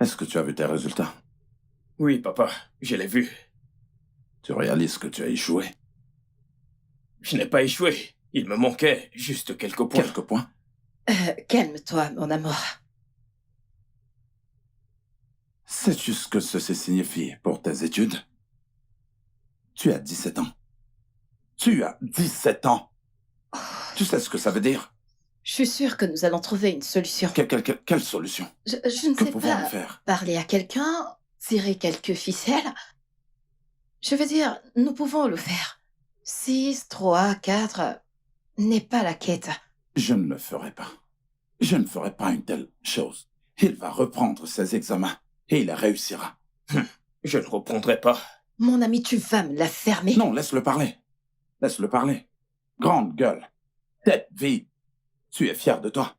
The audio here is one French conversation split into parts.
Est-ce que tu as vu tes résultats? Oui, papa, je l'ai vu. Tu réalises que tu as échoué? Je n'ai pas échoué. Il me manquait juste quelques points. Quelques points? Calme-toi, mon amour. Sais-tu ce que ceci signifie pour tes études? Tu as 17 ans. Tu as 17 ans! Tu sais ce que ça veut dire? Je suis sûre que nous allons trouver une solution. Quelle solution? Je ne Que sais pouvons-nous pas. faire? Parler à quelqu'un, tirer quelques ficelles. Je veux dire, nous pouvons le faire. 6, 3, 4 n'est pas la quête. Je ne le ferai pas. Je ne ferai pas une telle chose. Il va reprendre ses examens et il réussira. Je ne reprendrai pas. Mon ami, tu vas me la fermer. Non, laisse-le parler. Laisse-le parler. Grande gueule. Tête vide. Tu es fier de toi.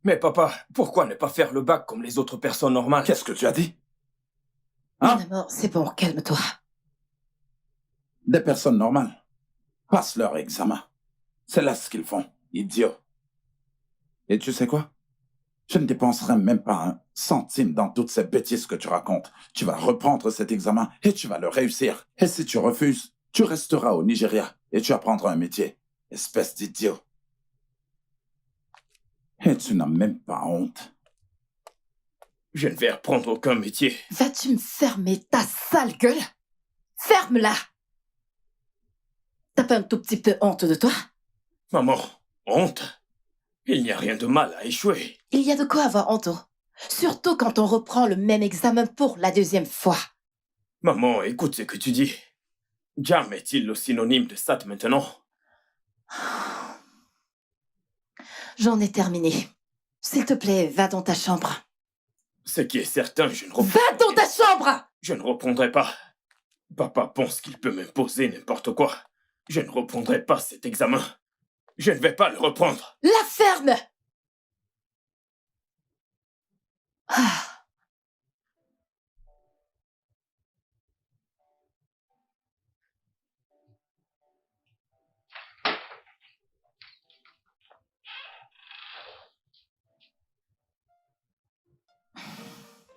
Mais papa, pourquoi ne pas faire le bac comme les autres personnes normales? Qu'est-ce que tu as dit? Mon Hein? amour, c'est bon, calme-toi. Des personnes normales passent leur examen. C'est là ce qu'ils font, idiots. Et tu sais quoi? Je ne dépenserai même pas un centime dans toutes ces bêtises que tu racontes. Tu vas reprendre cet examen et tu vas le réussir. Et si tu refuses, tu resteras au Nigeria et tu apprendras un métier. Espèce d'idiot. Et tu n'as même pas honte. Je ne vais apprendre aucun métier. Vas-tu me fermer ta sale gueule? Ferme-la! T'as pas un tout petit peu honte de toi? Maman, honte? Il n'y a rien de mal à échouer. Il y a de quoi avoir honte. Surtout quand on reprend le même examen pour la deuxième fois. Maman, écoute ce que tu dis. Jam est-il le synonyme de SAT maintenant? J'en ai terminé. S'il te plaît, va dans ta chambre. Ce qui est certain, je ne Va reprendrai dans ta chambre! Je ne reprendrai pas. Papa pense qu'il peut m'imposer n'importe quoi. Je ne reprendrai pas cet examen. Je ne vais pas le reprendre. La ferme! Ah.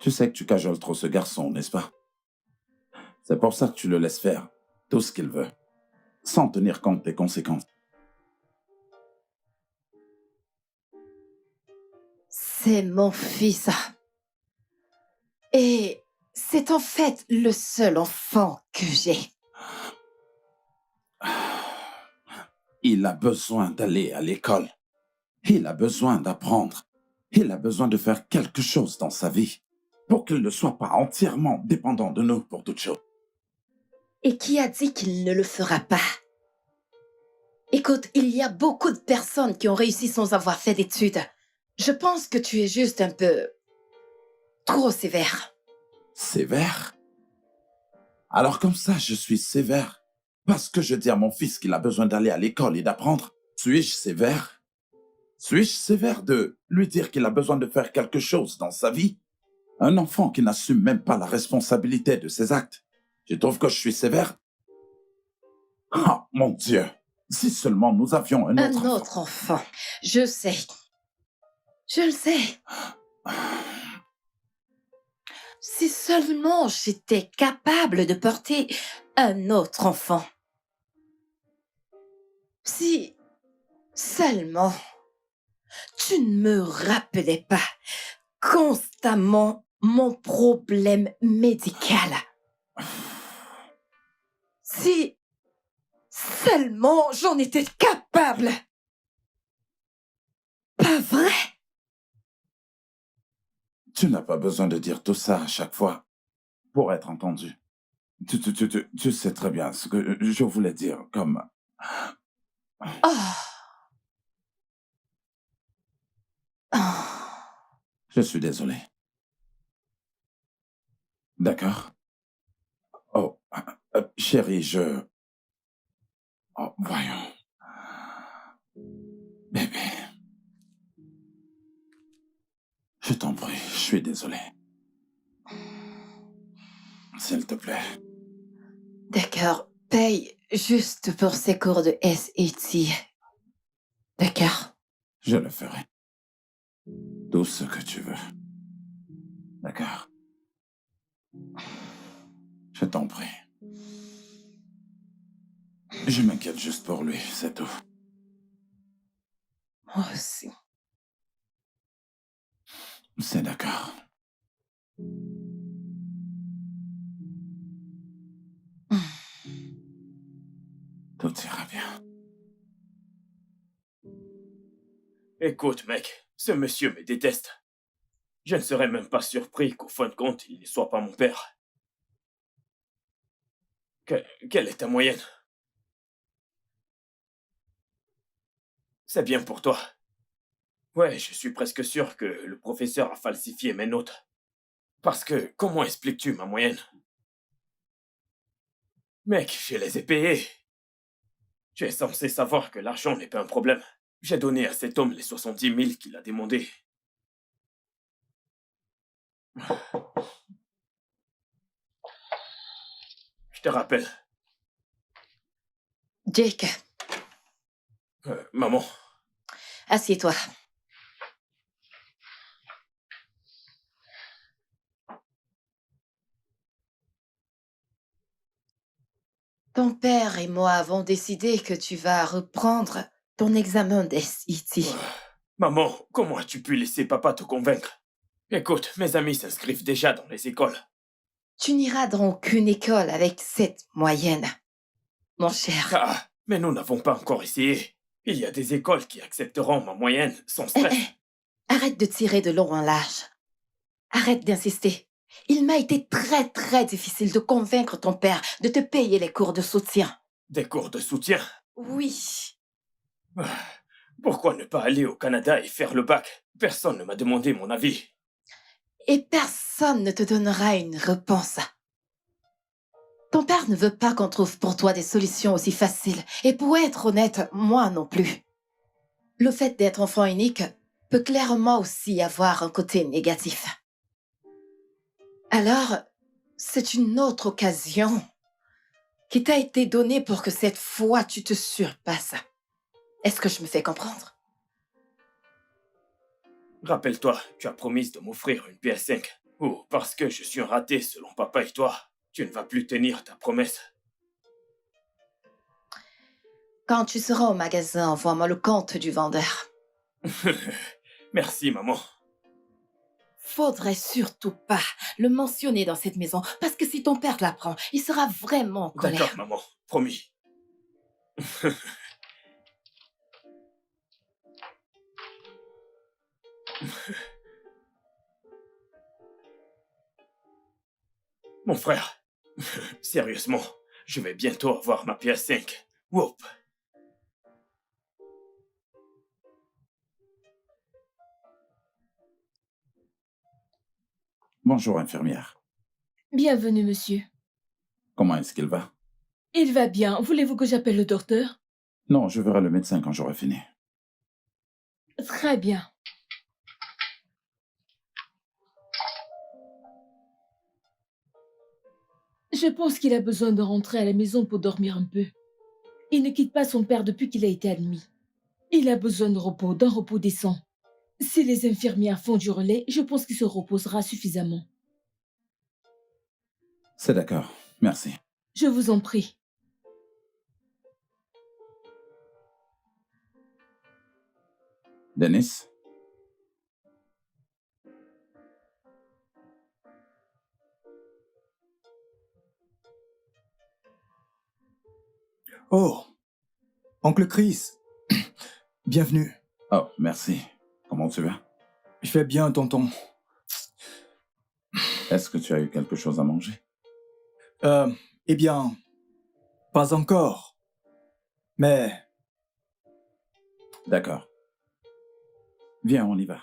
Tu sais que tu cajoles trop ce garçon, n'est-ce pas? C'est pour ça que tu le laisses faire tout ce qu'il veut, sans tenir compte des conséquences. C'est mon fils. Et c'est en fait le seul enfant que j'ai. Il a besoin d'aller à l'école. Il a besoin d'apprendre. Il a besoin de faire quelque chose dans sa vie pour qu'il ne soit pas entièrement dépendant de nous pour toute chose. Et qui a dit qu'il ne le fera pas? Écoute, il y a beaucoup de personnes qui ont réussi sans avoir fait d'études. Je pense que tu es juste un peu trop sévère. Sévère? Alors comme ça, je suis sévère parce que je dis à mon fils qu'il a besoin d'aller à l'école et d'apprendre. Suis-je sévère? Suis-je sévère de lui dire qu'il a besoin de faire quelque chose dans sa vie? Un enfant qui n'assume même pas la responsabilité de ses actes. Tu trouves que je suis sévère? Ah, mon Dieu! Si seulement nous avions un autre enfant. Je sais. Je le sais. Si seulement j'étais capable de porter un autre enfant. Si seulement tu ne me rappelais pas constamment mon problème médical. Si seulement j'en étais capable. Pas vrai? Tu n'as pas besoin de dire tout ça à chaque fois pour être entendu. Tu sais très bien ce que je voulais dire comme... Oh. Oh. Je suis désolé. D'accord? Oh, chérie, Oh, voyons. Bébé. Je t'en prie, je suis désolé. S'il te plaît. D'accord, paye juste pour ces cours de SAT. D'accord? Je le ferai. Tout ce que tu veux. D'accord? Je t'en prie. Je m'inquiète juste pour lui, c'est tout. Moi aussi. C'est d'accord. Tout ira bien. Écoute, mec, ce monsieur me déteste. Je ne serais même pas surpris qu'au fin de compte, il ne soit pas mon père. Quelle est ta moyenne? C'est bien pour toi. Ouais, je suis presque sûr que le professeur a falsifié mes notes. Parce que, comment expliques-tu ma moyenne? Mec, je les ai payés. Tu es censé savoir que l'argent n'est pas un problème. J'ai donné à cet homme les 70 000 qu'il a demandé. Je te rappelle. Jake, Maman, assieds-toi. Ton père et moi avons décidé que tu vas reprendre ton examen d'SET. maman, comment as-tu pu laisser papa te convaincre? Écoute, mes amis s'inscrivent déjà dans les écoles. Tu n'iras dans aucune école avec cette moyenne, mon cher. Ah, mais nous n'avons pas encore essayé. Il y a des écoles qui accepteront ma moyenne sans Eh, stress. arrête de tirer de long en large. Arrête d'insister. Il m'a été très, très difficile de convaincre ton père de te payer les cours de soutien. Des cours de soutien. Oui. Pourquoi ne pas aller au Canada et faire le bac? Personne ne m'a demandé mon avis. Et personne ne te donnera une réponse. Ton père ne veut pas qu'on trouve pour toi des solutions aussi faciles. Et pour être honnête, moi non plus. Le fait d'être enfant unique peut clairement aussi avoir un côté négatif. Alors, c'est une autre occasion qui t'a été donnée pour que cette fois tu te surpasses. Est-ce que je me fais comprendre? Rappelle-toi, tu as promis de m'offrir une PS5. Ou parce que je suis un raté selon papa et toi, tu ne vas plus tenir ta promesse. Quand tu seras au magasin, envoie-moi le compte du vendeur. Merci, maman. Faudrait surtout pas le mentionner dans cette maison, parce que si ton père l'apprend, il sera vraiment en colère. D'accord, maman. Promis. Mon frère, sérieusement, je vais bientôt avoir ma PS5. Whoop. Bonjour, infirmière. Bienvenue, monsieur. Comment est-ce qu'il va? Il va bien. Voulez-vous que j'appelle le docteur? Non, je verrai le médecin quand j'aurai fini. Très bien. Je pense qu'il a besoin de rentrer à la maison pour dormir un peu. Il ne quitte pas son père depuis qu'il a été admis. Il a besoin de repos, d'un repos décent. Si les infirmières font du relais, je pense qu'il se reposera suffisamment. C'est d'accord. Merci. Je vous en prie. Denis? Oh, oncle Chris, bienvenue. Oh, merci. Comment tu vas? Je vais bien, tonton. Est-ce que tu as eu quelque chose à manger? Eh bien, pas encore. Mais, D'accord. Viens, on y va.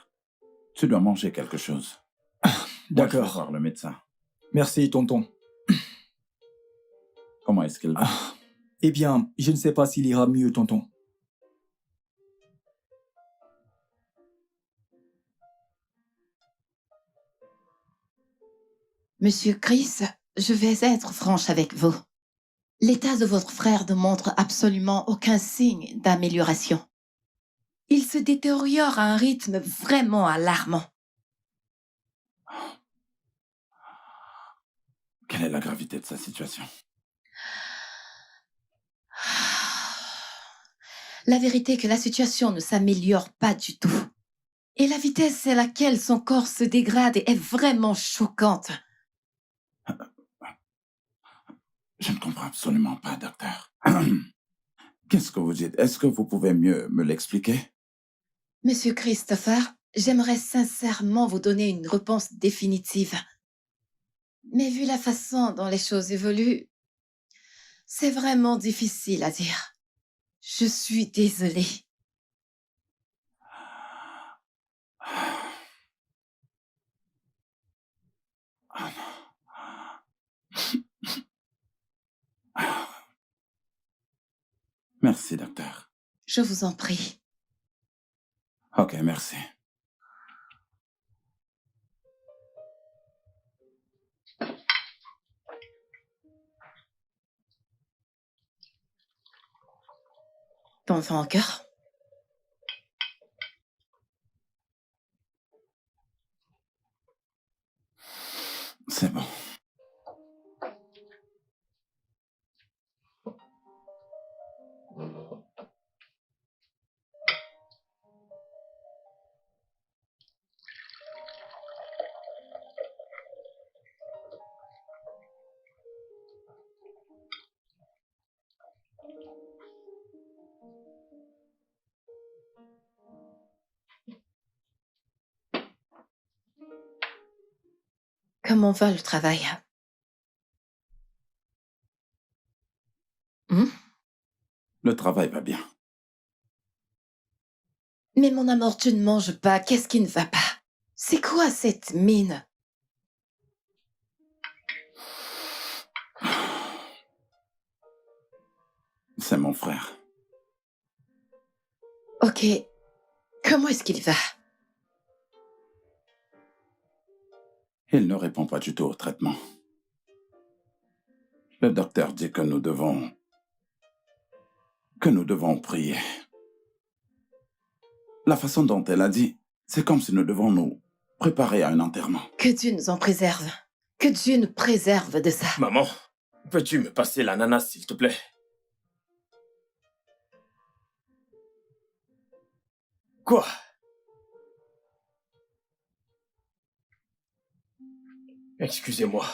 Tu dois manger quelque chose. Moi, je vais d'accord. voir le médecin. Merci, tonton. Comment est-ce qu'il va? Eh bien, je ne sais pas s'il ira mieux, tonton. Monsieur Chris, je vais être franche avec vous. L'état de votre frère ne montre absolument aucun signe d'amélioration. Il se détériore à un rythme vraiment alarmant. Quelle est la gravité de sa situation? La vérité est que la situation ne s'améliore pas du tout. Et la vitesse à laquelle son corps se dégrade est vraiment choquante. Je ne comprends absolument pas, docteur. Qu'est-ce que vous dites? Est-ce que vous pouvez mieux me l'expliquer? Monsieur Christopher, j'aimerais sincèrement vous donner une réponse définitive. Mais vu la façon dont les choses évoluent, c'est vraiment difficile à dire. Je suis désolée. Merci, docteur. Je vous en prie. Ok, merci. Ton vent au cœur. C'est bon. Comment va le travail? Le travail va bien. Mais mon amour, tu ne manges pas. Qu'est-ce qui ne va pas? C'est quoi cette mine? C'est mon frère. Ok. Comment est-ce qu'il va? Il ne répond pas du tout au traitement. Le docteur dit que nous devons prier. La façon dont elle a dit, c'est comme si nous devons nous préparer à un enterrement. Que Dieu nous en préserve. Que Dieu nous préserve de ça. Maman, peux-tu me passer l'ananas, s'il te plaît? Quoi? Excusez-moi.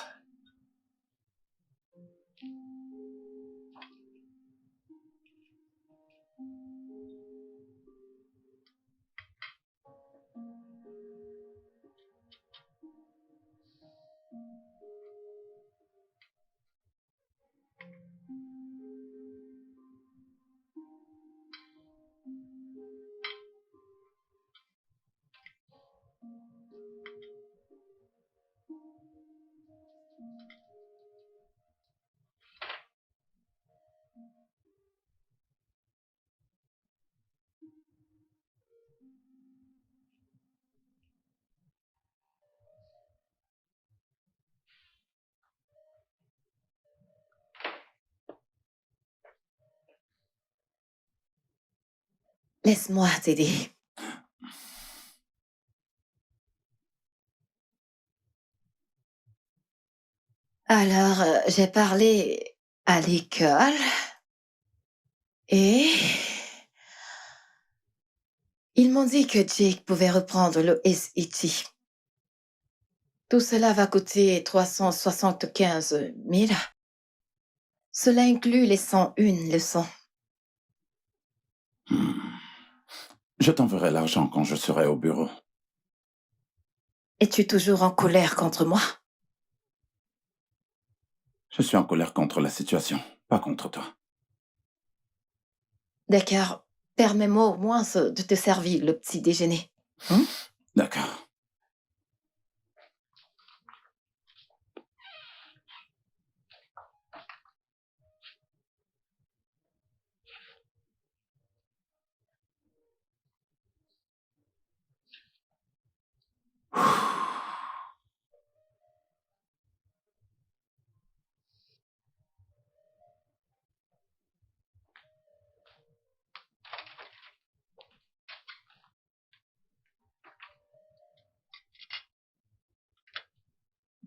Laisse-moi t'aider. Alors, j'ai parlé à l'école et ils m'ont dit que Jake pouvait reprendre le SET. Tout cela va coûter 375 000. Cela inclut les 101 leçons. Je t'enverrai l'argent quand je serai au bureau. Es-tu toujours en colère contre moi? Je suis en colère contre la situation, pas contre toi. D'accord. Permets-moi au moins de te servir le petit déjeuner. D'accord.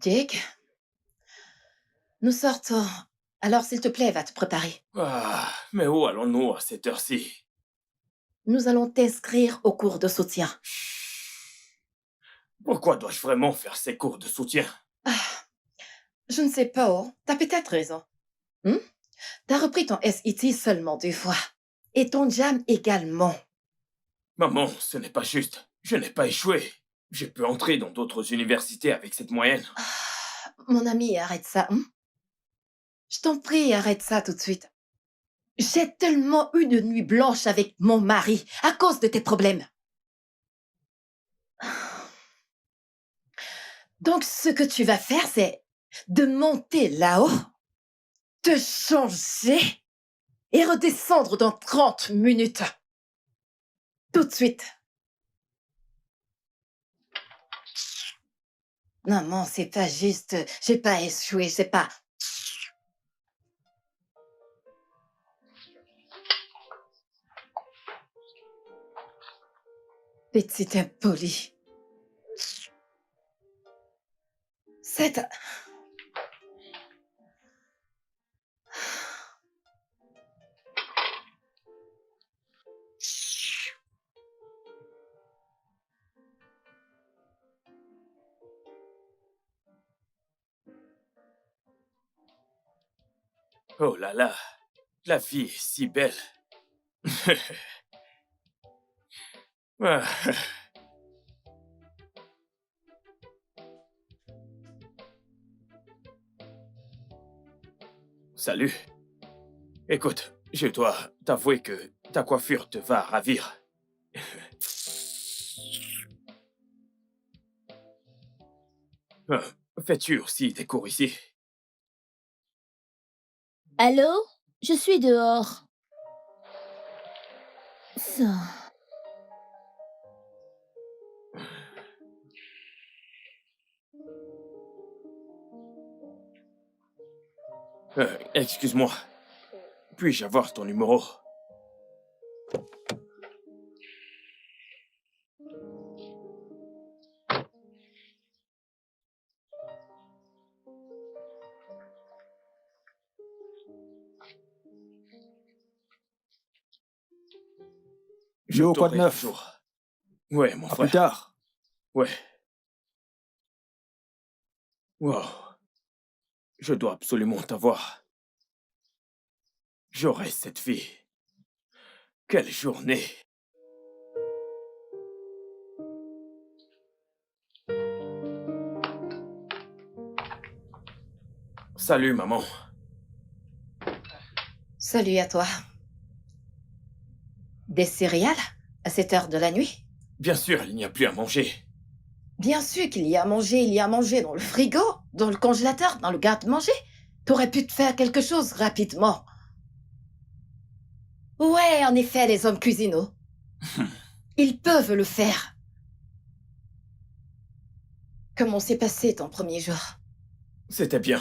Jake, Nous sortons. Alors, s'il te plaît, va te préparer. Ah, mais où allons-nous à cette heure-ci? Nous allons t'inscrire au cours de soutien. Pourquoi dois-je vraiment faire ces cours de soutien? Je ne sais pas, oh. T'as peut-être raison. T'as repris ton SET seulement 2 fois. Et ton JAM également. Maman, ce n'est pas juste. Je n'ai pas échoué. J'ai pu entrer dans d'autres universités avec cette moyenne. Mon ami, arrête ça. Je t'en prie, arrête ça tout de suite. J'ai tellement eu de nuits blanches avec mon mari à cause de tes problèmes. Donc, ce que tu vas faire, c'est de monter là-haut, te changer et redescendre dans 30 minutes. Tout de suite. Non, c'est pas juste. J'ai pas échoué, c'est pas... Petit impoli. C'est... Oh là là, la vie est si belle. Ah. Salut. Écoute, je dois t'avouer que ta coiffure te va ravir. Fais-tu aussi des cours ici? Allô? Je suis dehors. Ça. Excuse-moi. Puis-je avoir ton numéro? Yo, quoi de t'aurai neuf? toujours. Ouais, mon À frère. plus tard. Ouais. Wow. Je dois absolument t'avoir. J'aurai cette fille. Quelle journée. Salut, maman. Salut à toi. Des céréales à cette heure de la nuit? Bien sûr, il n'y a plus à manger. Bien sûr qu'il y a à manger, il y a à manger dans le frigo, dans le congélateur, dans le garde-manger. T'aurais pu te faire quelque chose rapidement. Ouais, en effet, les hommes cuisinent. Ils peuvent le faire. Comment s'est passé ton premier jour? C'était bien.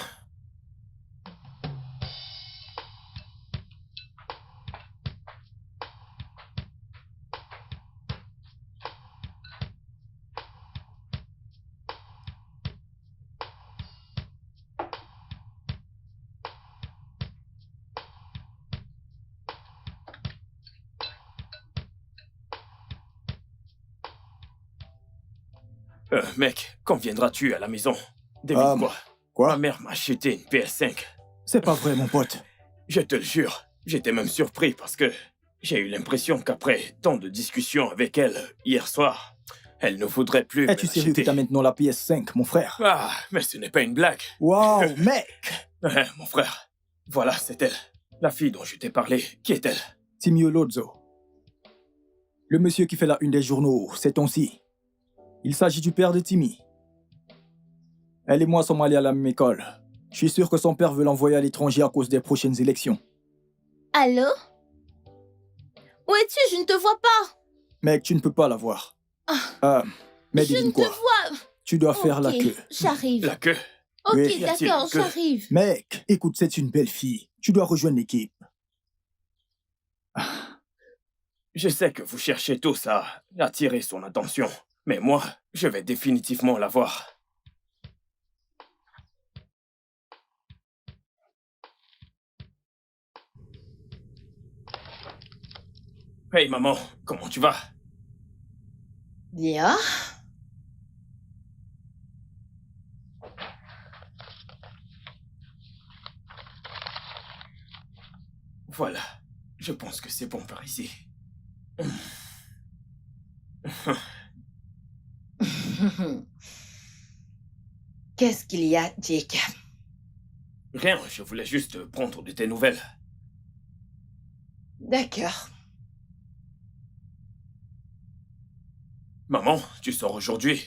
Mec, quand viendras-tu à la maison? Devine quoi? Quoi? Ma mère m'a acheté une PS5. C'est pas vrai, mon pote. Je te le jure, j'étais même surpris parce que j'ai eu l'impression qu'après tant de discussions avec elle hier soir, elle ne voudrait plus me Es-tu sérieux que l'acheter. t'as maintenant la PS5, mon frère? Ah, mais ce n'est pas une blague. Wow, mec! Mon frère, voilà, c'est elle. La fille dont je t'ai parlé, qui est-elle? Timio Lozzo. Le monsieur qui fait la une des journaux, c'est ton-ci. Il s'agit du père de Timmy. Elle et moi sommes allés à la même école. Je suis sûr que son père veut l'envoyer à l'étranger à cause des prochaines élections. Allô? Où es-tu? Je ne te vois pas. Mec, tu ne peux pas la voir. Mais Je devine ne te quoi? vois. Tu dois faire la Ok, queue. J'arrive. La queue? Ok, Oui. Y a-t-il d'accord, une queue? j'arrive. Mec, écoute, c'est une belle fille. Tu dois rejoindre l'équipe. Je sais que vous cherchez tous à attirer son attention, mais moi, je vais définitivement la voir. Hey maman, comment tu vas? Bien. Voilà, je pense que c'est bon par ici. Qu'est-ce qu'il y a, Jake? Rien, je voulais juste prendre de tes nouvelles. D'accord. Maman, tu sors aujourd'hui?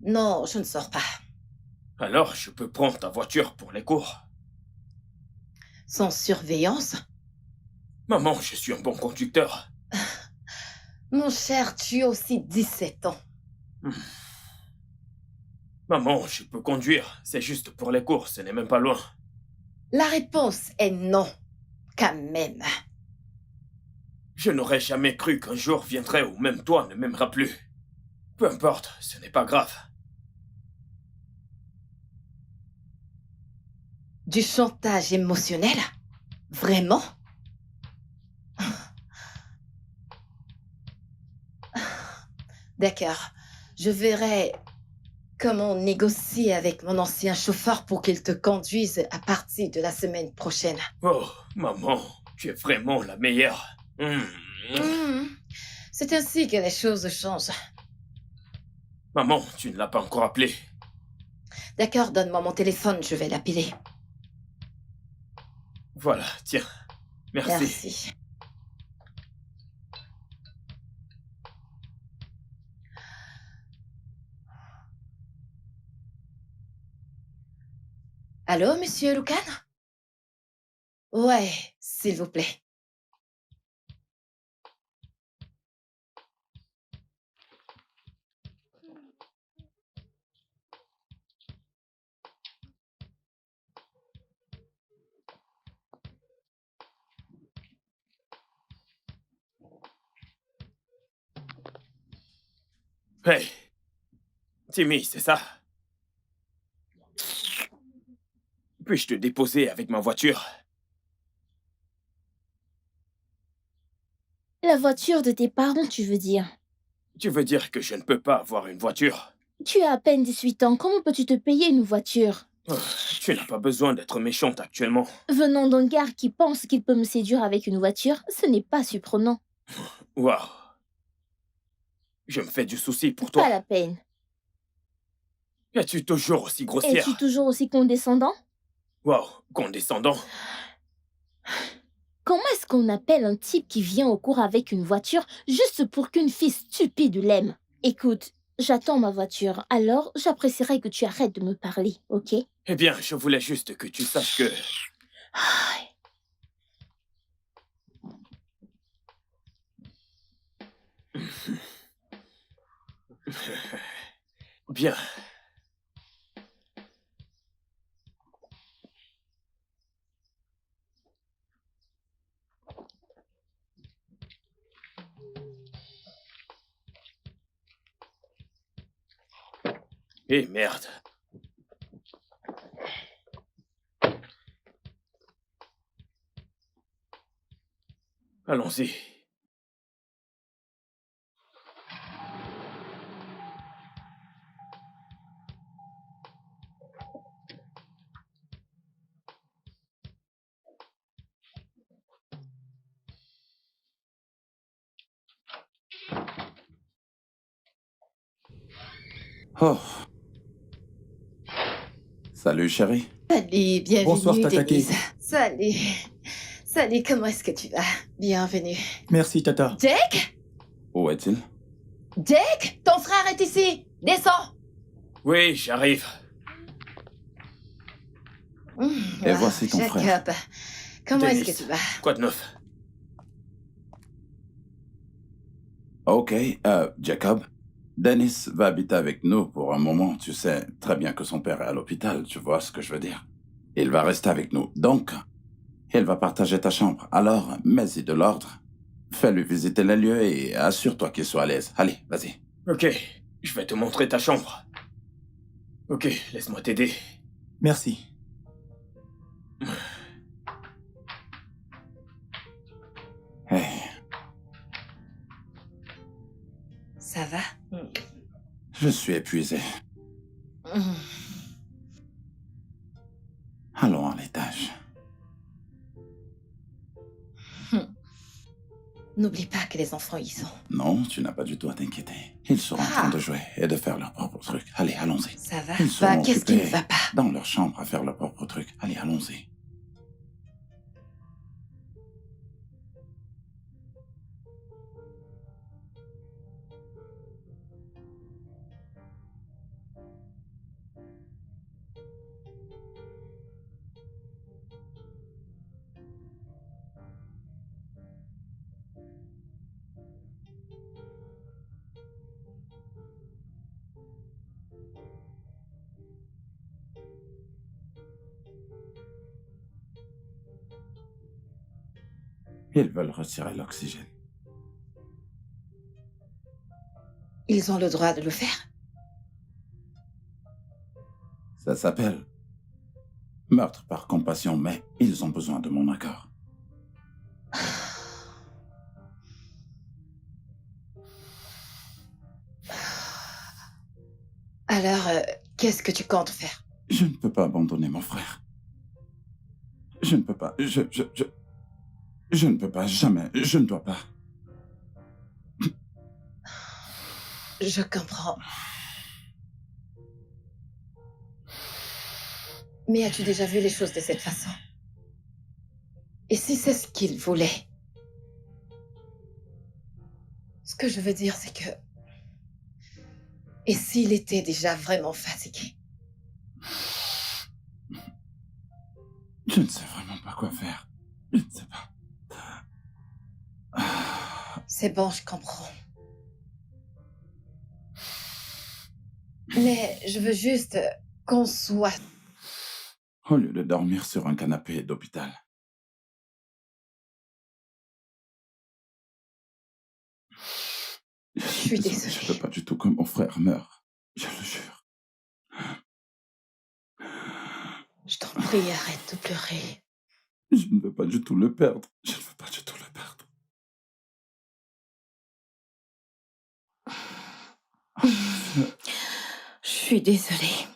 Non, je ne sors pas. Alors, je peux prendre ta voiture pour les cours. Sans surveillance? Maman, je suis un bon conducteur. Mon cher, tu as aussi 17 ans. Maman, je peux conduire. C'est juste pour les cours, ce n'est même pas loin. La réponse est non, quand même. Je n'aurais jamais cru qu'un jour viendrait où même toi ne m'aimeras plus. Peu importe, ce n'est pas grave. Du chantage émotionnel? Vraiment? D'accord. Je verrai comment négocier avec mon ancien chauffeur pour qu'il te conduise à partir de la semaine prochaine. Oh, maman, tu es vraiment la meilleure. C'est ainsi que les choses changent. Maman, tu ne l'as pas encore appelé. D'accord, donne-moi mon téléphone, je vais l'appeler. Voilà, tiens. Merci. Merci. Allô, monsieur Lucan? Ouais, s'il vous plaît. Hey, Timmy, c'est ça? Puis-je te déposer avec ma voiture? La voiture de tes parents, tu veux dire? Tu veux dire que je ne peux pas avoir une voiture? Tu as à peine 18 ans, comment peux-tu te payer une voiture? Oh, tu n'as pas besoin d'être méchante actuellement. Venant d'un gars qui pense qu'il peut me séduire avec une voiture, ce n'est pas surprenant. Waouh. Je me fais du souci pour Pas toi. la peine. Es-tu toujours aussi grossière? Es-tu toujours aussi condescendant? Waouh, condescendant. Comment est-ce qu'on appelle un type qui vient au cours avec une voiture juste pour qu'une fille stupide l'aime? Écoute, j'attends ma voiture, alors j'apprécierais que tu arrêtes de me parler, ok? Eh bien, je voulais juste que tu saches que... Bien. Eh merde. Allons-y. Oh. Salut, chérie. Salut, bienvenue, Bonsoir, Tata Denise. Kate. Salut. Salut, comment est-ce que tu vas? Bienvenue. Merci, Tata. Jake? Où est-il? Jake? Ton frère est ici. Descends. Oui, j'arrive. Et voici ton Jacob. frère. Comment est-ce Denise. que tu vas? Quoi de neuf? Ok, Jacob. Dennis va habiter avec nous pour un moment. Tu sais très bien que son père est à l'hôpital, tu vois ce que je veux dire. Il va rester avec nous. Donc, il va partager ta chambre. Alors, mets-y de l'ordre. Fais-lui visiter les lieux et assure-toi qu'il soit à l'aise. Allez, vas-y. Ok, je vais te montrer ta chambre. Ok, laisse-moi t'aider. Merci. Hey. Ça va? Je suis épuisé. Hmm. Allons à l'étage. N'oublie pas que les enfants y sont. Non, tu n'as pas du tout à t'inquiéter. Ils seront en train Ah. de jouer et de faire leurs propres trucs. Allez, allons-y. Ça va? Ils seront Qu'est-ce qui ne occupés va pas? dans leur chambre à faire leurs propres trucs. Allez, allons-y. Ils veulent retirer l'oxygène. Ils ont le droit de le faire. Ça s'appelle meurtre par compassion, mais ils ont besoin de mon accord. Alors, qu'est-ce que tu comptes faire? Je ne peux pas abandonner mon frère. Je ne peux pas. Je ne peux pas, jamais. Je ne dois pas. Je comprends. Mais as-tu déjà vu les choses de cette façon? Et si c'est ce qu'il voulait? Ce que je veux dire, c'est que... Et s'il était déjà vraiment fatigué? Je ne sais vraiment pas quoi faire. Je ne sais pas. C'est bon, je comprends. Mais je veux juste qu'on soit... Au lieu de dormir sur un canapé d'hôpital. Je suis désolée. Je ne veux pas du tout que mon frère meure. Je le jure. Je t'en prie, arrête de pleurer. Je ne veux pas du tout le perdre. Je ne veux pas du tout le perdre. Je suis désolée.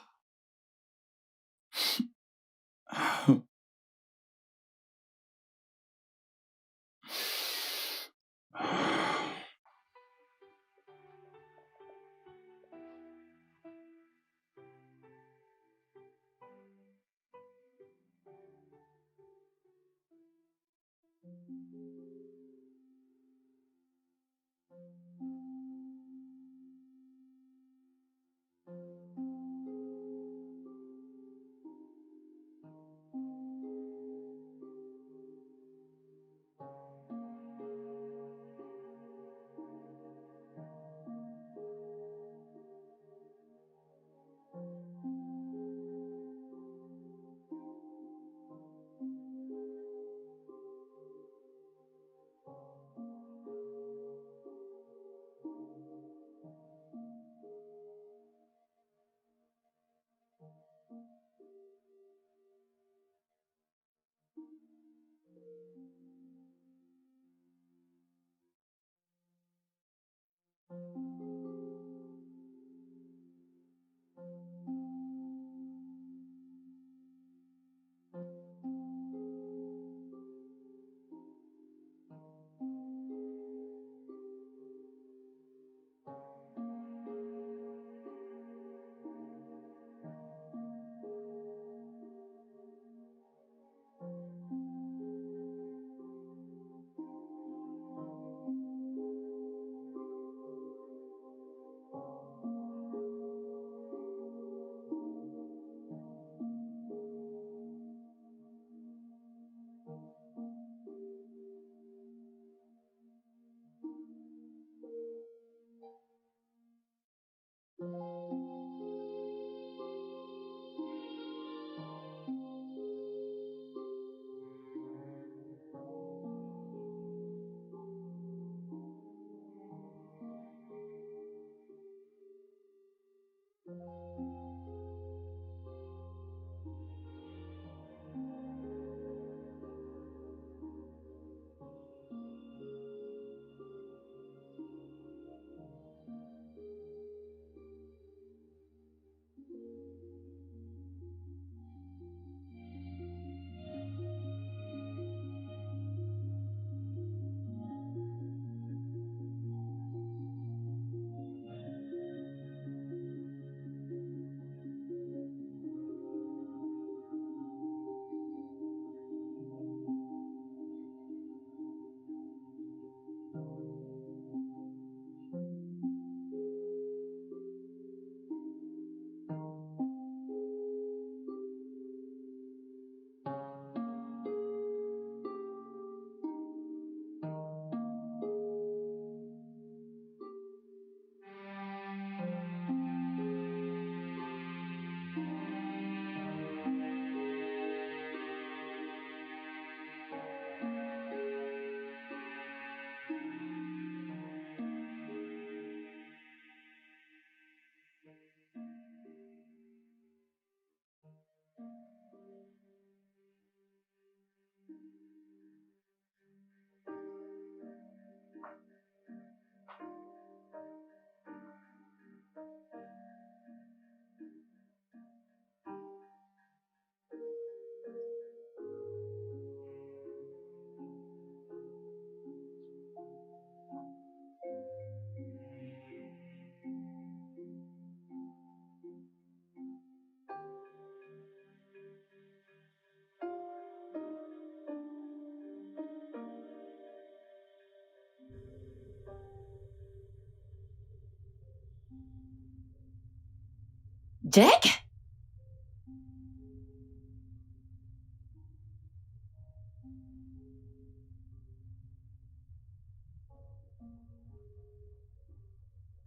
Jack?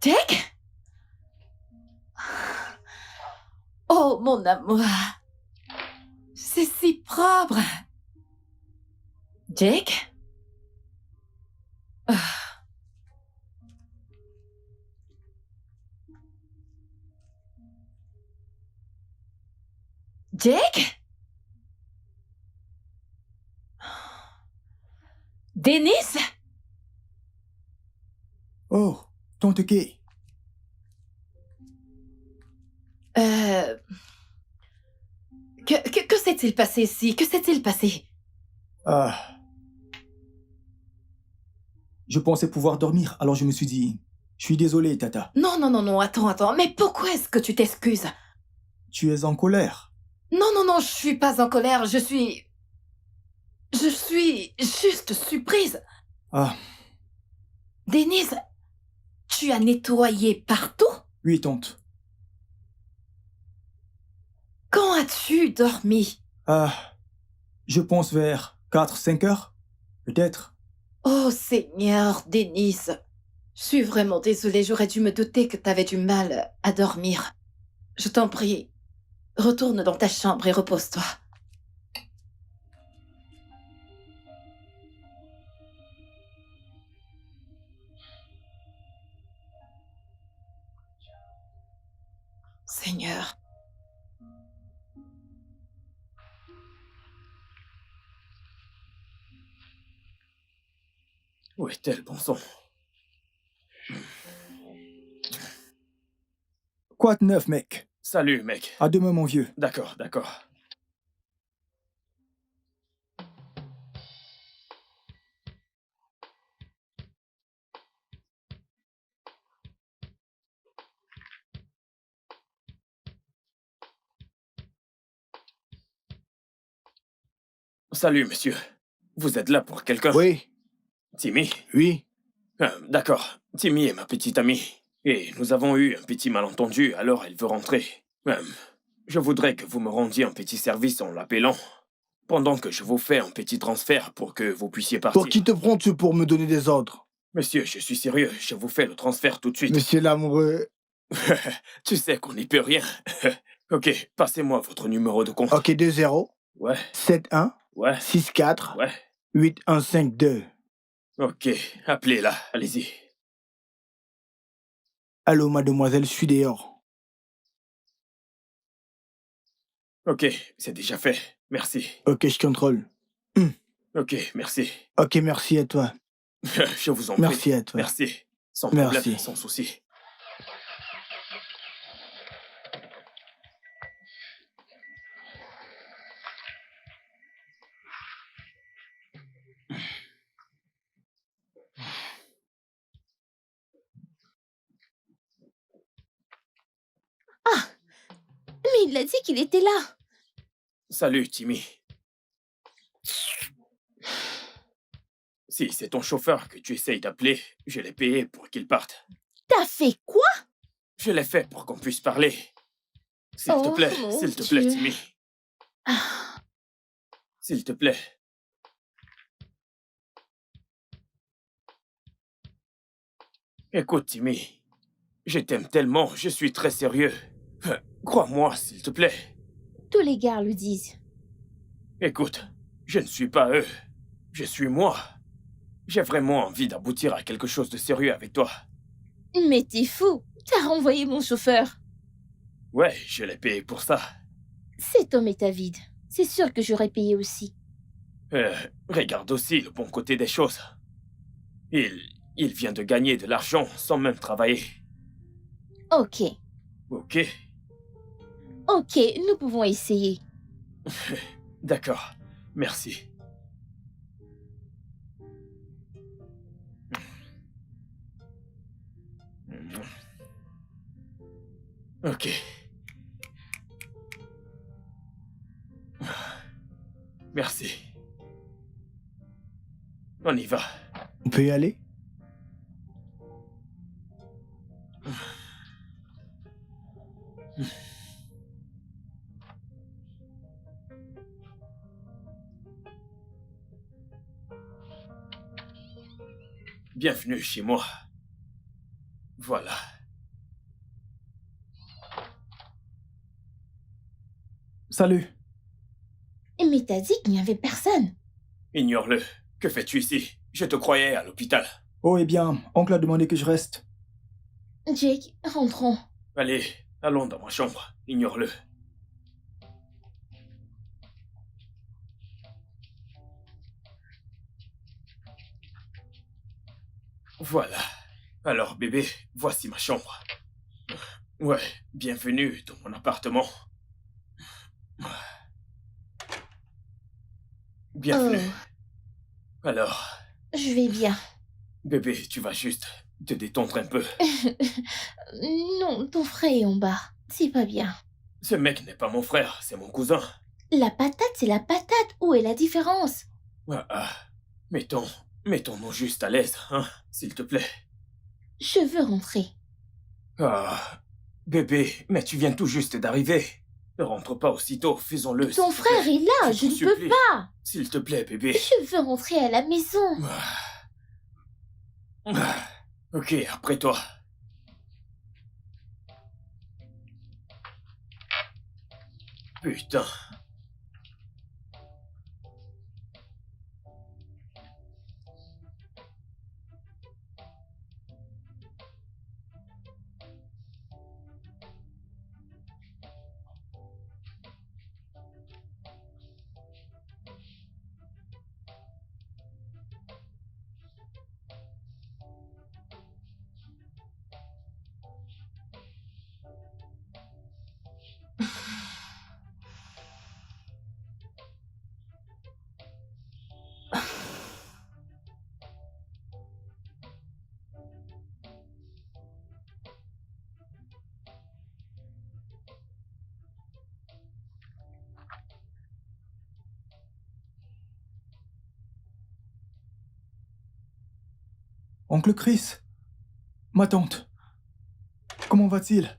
Jack? Oh, mon amour. C'est si propre. Jack? Ah. Jack? Dennis? Oh, tante Kay. Que s'est-il passé ici? Que s'est-il passé? Ah. Je pensais pouvoir dormir, alors je me suis dit... Je suis désolé, Tata. Non, non, non, non, attends. Mais pourquoi est-ce que tu t'excuses? Tu es en colère. Non, non, non, je suis pas en colère, je suis juste surprise. Ah, Denise, tu as nettoyé partout? oui, tante. Quand as-tu dormi? Ah, je pense vers 4-5 heures, peut-être. Oh Seigneur, Denise, je suis vraiment désolée, j'aurais dû me douter que t'avais du mal à dormir. Je t'en prie, retourne dans ta chambre et repose-toi. Seigneur. Où est-elle, bon sang? Quoi de neuf, mec? Salut, mec. À demain, mon vieux. D'accord, d'accord. Salut, monsieur. Vous êtes là pour quelqu'un? Oui, Timmy? oui. D'accord. Timmy est ma petite amie. Et nous avons eu un petit malentendu, alors elle veut rentrer. Je voudrais que vous me rendiez un petit service en l'appelant, pendant que je vous fais un petit transfert pour que vous puissiez partir. Pour qui te prends-tu pour me donner des ordres? Monsieur, je suis sérieux, je vous fais le transfert tout de suite. Monsieur l'amoureux. Tu sais qu'on n'y peut rien. Ok, passez-moi votre numéro de compte. Ok, 2-0, Ouais, 7-1, ouais, 6-4, ouais. 8-1-5-2. Ok, appelez-la, allez-y. Allô, mademoiselle, je suis dehors. Ok, c'est déjà fait. Merci. Ok, je contrôle. Ok, merci. Ok, merci à toi. Je vous en prie. Merci à toi. Merci. Sans Merci. problème, sans souci. Mais il a dit qu'il était là. Salut, Timmy. Si c'est ton chauffeur que tu essayes d'appeler, je l'ai payé pour qu'il parte. T'as fait quoi? Je l'ai fait pour qu'on puisse parler. S'il te Oh, plaît, mon s'il te plaît, Dieu. Timmy. Ah, S'il te plaît. Écoute, Timmy. Je t'aime tellement, je suis très sérieux. Crois-moi, s'il te plaît. tous les gars le disent. Écoute, je ne suis pas eux. Je suis moi. J'ai vraiment envie d'aboutir à quelque chose de sérieux avec toi. Mais t'es fou. T'as renvoyé mon chauffeur. Ouais, je l'ai payé pour ça. Cet homme est avide. C'est sûr que j'aurais payé aussi. Regarde aussi le bon côté des choses. Il vient de gagner de l'argent sans même travailler. Ok. Ok, Ok, nous pouvons essayer. d'accord. Merci. Ok. Merci. On y va. On peut y aller? Bienvenue chez moi. Voilà. Salut. Mais t'as dit qu'il n'y avait personne. Ignore-le. Que fais-tu ici? Je te croyais à l'hôpital. Oh, eh bien, oncle a demandé que je reste. Jake, rentrons. Allez, allons dans ma chambre. Ignore-le. Voilà. Alors, bébé, voici ma chambre. Ouais, bienvenue dans mon appartement. Bienvenue. Alors, Je vais bien. bébé, tu vas juste te détendre un peu. Non, ton frère est en bas. C'est pas bien. Ce mec n'est pas mon frère, c'est mon cousin. La patate, c'est la patate. Où est la différence? Mettons-nous juste à l'aise, hein, s'il te plaît. Je veux rentrer. Bébé, mais tu viens tout juste d'arriver. Ne rentre pas aussitôt, faisons-le. Ton frère est là, je ne peux pas. S'il te plaît, bébé. Je veux rentrer à la maison. Ok, après toi. Putain. Oncle Chris. Ma tante. Comment va-t-il?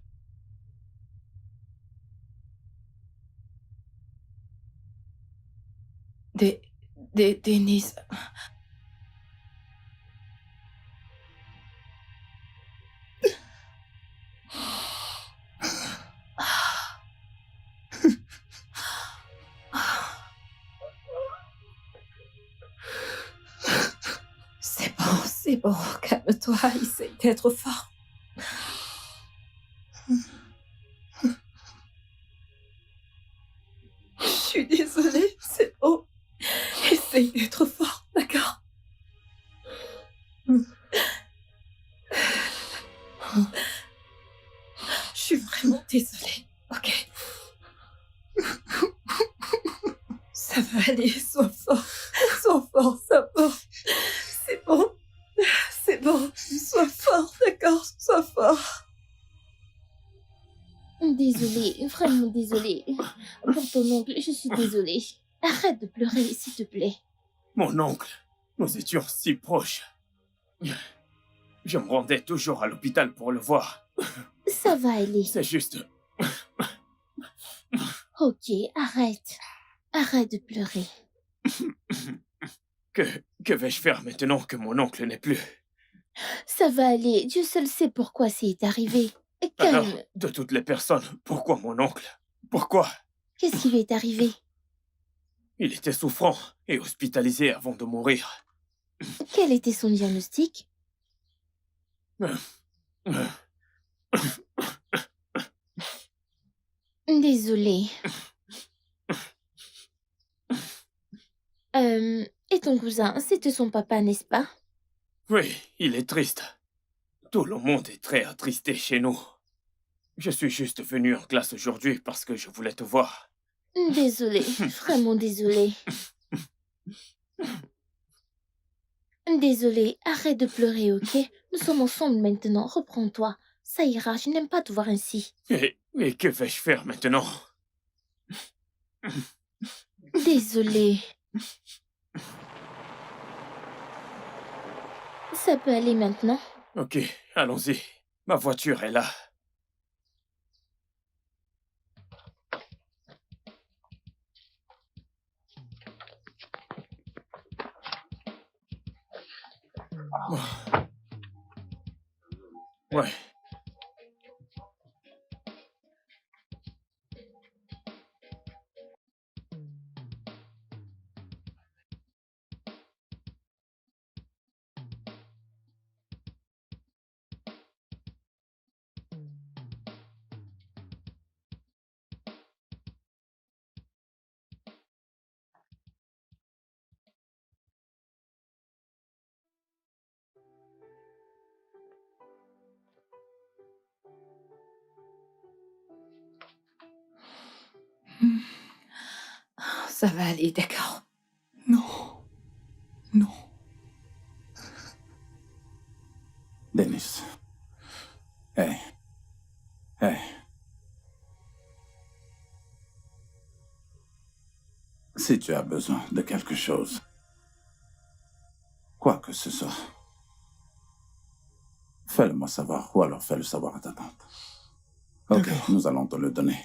Denise. C'est bon, calme-toi, essaye d'être fort. Je suis désolée, c'est bon. Essaye d'être fort, d'accord? Je suis vraiment désolée, ok? Ça va aller, sois fort, ça va. C'est bon, sois fort, d'accord? Sois fort. Désolée, vraiment désolée. Pour ton oncle, je suis désolée. Arrête de pleurer, s'il te plaît. Mon oncle, nous étions si proches. Je me rendais toujours à l'hôpital pour le voir. Ça va aller. C'est juste... Ok, arrête. Arrête de pleurer. Que vais-je faire maintenant que mon oncle n'est plus? Ça va aller. Dieu seul sait pourquoi c'est arrivé. Calme. Alors, de toutes les personnes, pourquoi mon oncle? Pourquoi? Qu'est-ce qui lui est arrivé? Il était souffrant et hospitalisé avant de mourir. Quel était son diagnostic? Désolée. Et ton cousin, c'était son papa, n'est-ce pas? Oui, il est triste. Tout le monde est très attristé chez nous. Je suis juste venu en classe aujourd'hui parce que je voulais te voir. Désolée, vraiment désolée. Désolée, arrête de pleurer, ok? Nous sommes ensemble maintenant, reprends-toi. Ça ira, je n'aime pas te voir ainsi. Et que vais-je faire maintenant? Désolée. Ça peut aller maintenant? Ok, allons-y. Ma voiture est là. Ouais. Ça va aller, d'accord. Non. Non. Dennis. Hé. Hé. Si tu as besoin de quelque chose, quoi que ce soit, fais-le-moi savoir ou alors fais-le savoir à ta tante. Ok, D'accord. nous allons te le donner.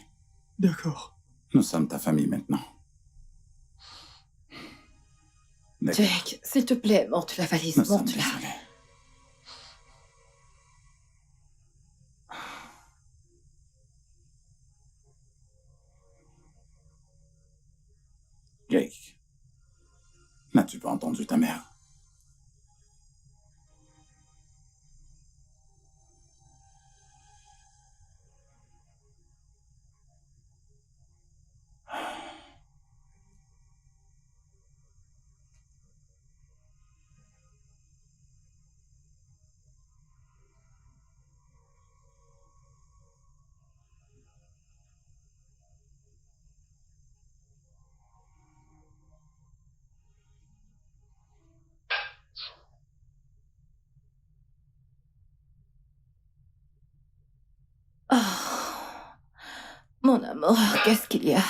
D'accord. Nous sommes ta famille maintenant. D'accord. Jake, s'il te plaît, monte la valise, Nous sommes monte-la. désolés. Jake, n'as-tu pas entendu ta mère? Oh, mon amour, qu'est-ce qu'il y a?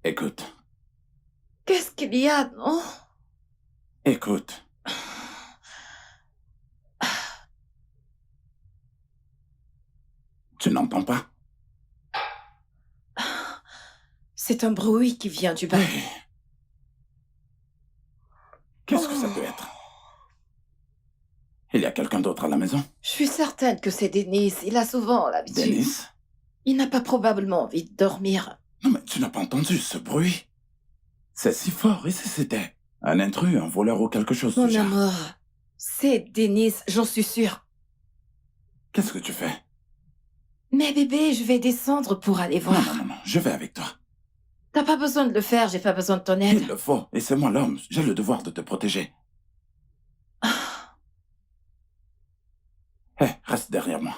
Écoute, Qu'est-ce qu'il y a, non? écoute. Tu n'entends pas? C'est un bruit qui vient du bas. Hey. Qu'est-ce que ça peut être? Il y a quelqu'un d'autre à la maison? Je suis certaine que c'est Denis. Il a souvent l'habitude. Dennis? Il n'a pas probablement envie de dormir. Non mais tu n'as pas entendu ce bruit? C'est si fort, et si c'était un intrus, un voleur ou quelque chose Mon du genre? amour, c'est Denis, j'en suis sûre. Qu'est-ce que tu fais? Mais bébé, je vais descendre pour aller voir. Non, je vais avec toi. T'as pas besoin de le faire, j'ai pas besoin de ton aide. Il le faut, et c'est moi l'homme, j'ai le devoir de te protéger. Hé, reste derrière moi.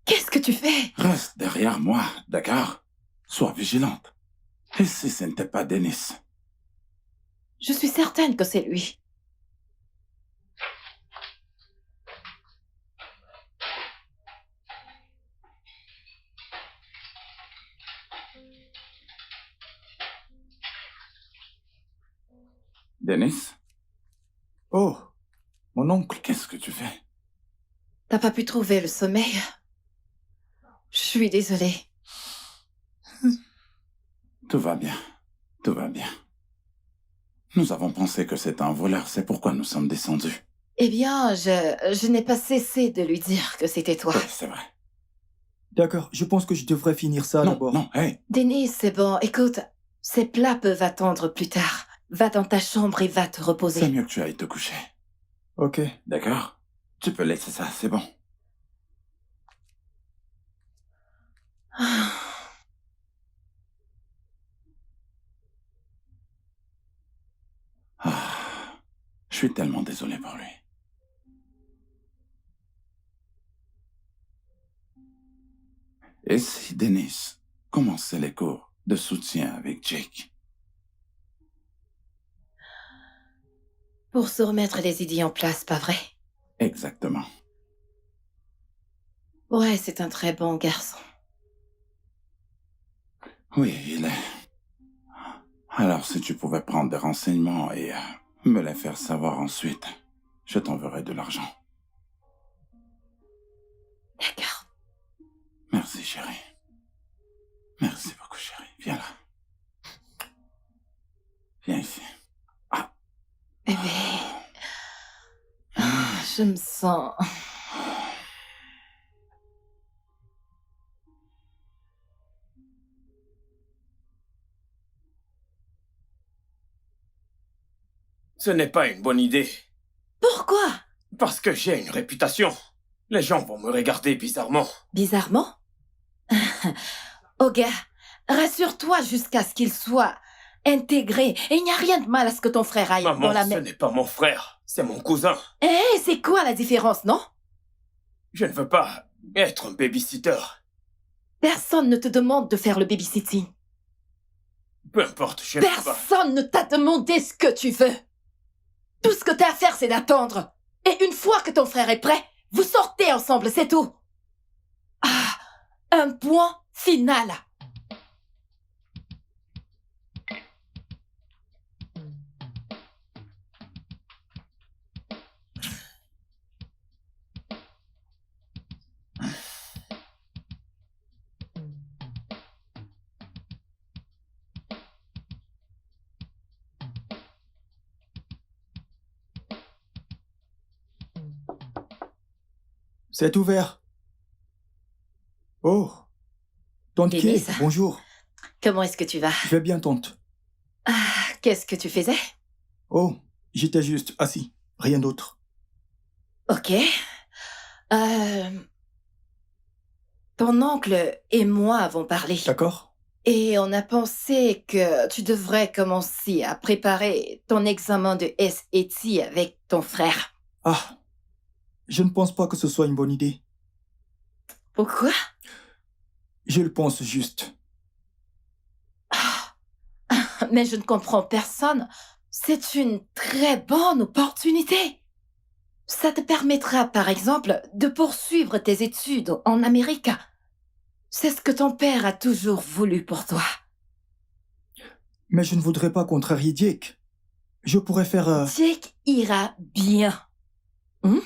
Qu'est-ce que tu fais? Reste derrière moi, d'accord? Sois vigilante. Et si ce n'était pas Dennis? Je suis certaine que c'est lui. Dennis? Oh, mon oncle. Qu'est-ce que tu fais? T'as pas pu trouver le sommeil? Je suis désolée. Tout va bien. Tout va bien. Nous avons pensé que c'était un voleur, c'est pourquoi nous sommes descendus. Eh bien, je n'ai pas cessé de lui dire que c'était toi. Oui, c'est vrai. D'accord, je pense que je devrais finir ça Non, d'abord. non, hé, Denis, c'est bon. Écoute, ces plats peuvent attendre plus tard. Va dans ta chambre et va te c'est reposer. mieux que tu ailles te coucher. Ok. D'accord? Tu peux laisser ça, c'est bon. Ah. Ah, je suis tellement désolé pour lui. Et si Dennis commençait les cours de soutien avec Jake? Pour se remettre les idées en place, pas vrai? Exactement. Ouais, c'est un très bon garçon. Oui, il est. Alors, si tu pouvais prendre des renseignements et me les faire savoir ensuite, je t'enverrai de l'argent. D'accord. Merci, chérie. Merci beaucoup, chérie. Viens là. Viens ici. Bébé. Ah, Je me sens... Ce n'est pas une bonne idée. Pourquoi? Parce que j'ai une réputation. Les gens vont me regarder bizarrement. Bizarrement? Oga, rassure-toi jusqu'à ce qu'il soit intégré. Et il n'y a rien de mal à ce que ton frère aille dans Maman, la ce même... n'est pas mon frère, c'est mon cousin. Eh, c'est quoi la différence, non? Je ne veux pas être un babysitter. Personne ne te demande de faire le babysitting. Peu importe, je ne veux pas. Personne ne t'a demandé ce que tu veux. Tout ce que t'as à faire, c'est d'attendre. Et une fois que ton frère est prêt, vous sortez ensemble, c'est tout. Ah, un point final. C'est ouvert. Oh. Tante Kay, Denise. bonjour. Comment est-ce que tu vas? Je vais bien, tante. Ah, qu'est-ce que tu faisais? Oh, j'étais juste assis. Rien d'autre. Ok. Ton oncle et moi avons parlé. D'accord? Et on a pensé que tu devrais commencer à préparer ton examen de SAT avec ton frère. Ah. Je ne pense pas que ce soit une bonne idée. Pourquoi? Je le pense juste. Mais je ne comprends personne. C'est une très bonne opportunité. Ça te permettra, par exemple, de poursuivre tes études en Amérique. C'est ce que ton père a toujours voulu pour toi. Mais je ne voudrais pas contrarier Jake. Je pourrais faire... Jake ira bien. Hmm?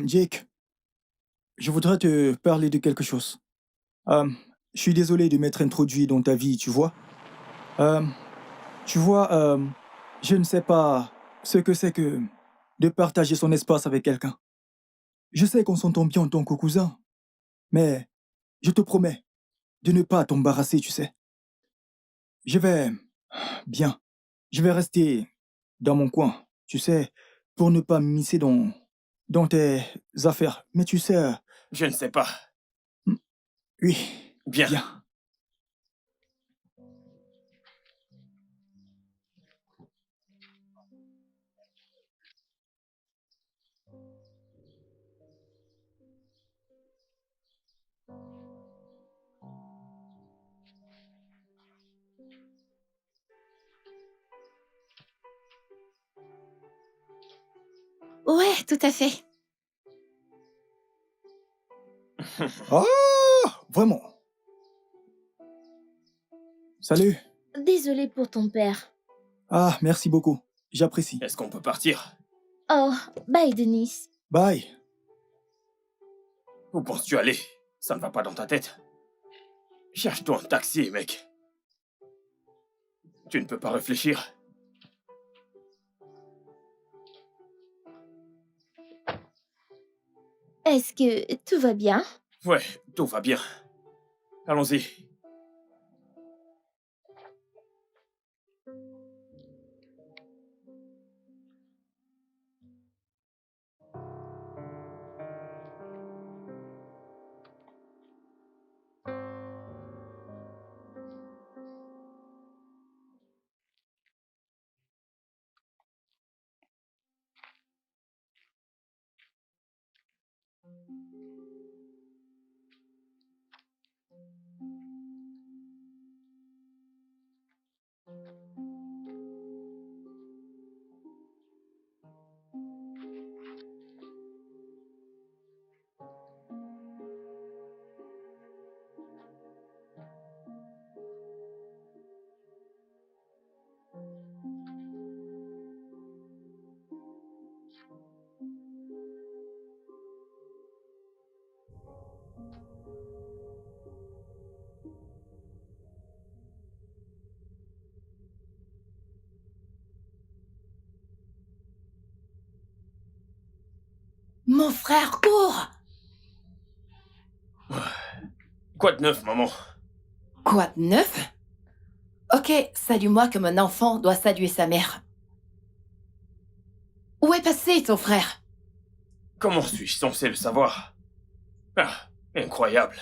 Jake, je voudrais te parler de quelque chose. Je suis désolé de m'être introduit dans ta vie, tu vois. Euh, Tu vois, je ne sais pas ce que c'est que de partager son espace avec quelqu'un. Je sais qu'on s'entend bien en tant que cousin, mais je te promets de ne pas t'embarrasser, tu sais. Je vais... Bien. Je vais rester dans mon coin, tu sais, pour ne pas m'immiscer dans tes affaires. Mais tu sais... Je ne sais pas. Oui. Bien. Bien. Ouais, tout à fait. Ah, vraiment. Salut. Désolée pour ton père. Ah, merci beaucoup. J'apprécie. Est-ce qu'on peut partir? Oh, bye Denis. Bye. Où penses-tu aller? Ça ne va pas dans ta tête. Cherche-toi un taxi, mec. Tu ne peux pas réfléchir. Est-ce que tout va bien? Ouais, tout va bien. Allons-y. Mon frère, cours! Quoi de neuf, maman? Quoi de neuf? Ok, salue-moi comme un enfant doit saluer sa mère. Où est passé ton frère? Comment suis-je censé le savoir? Ah, incroyable.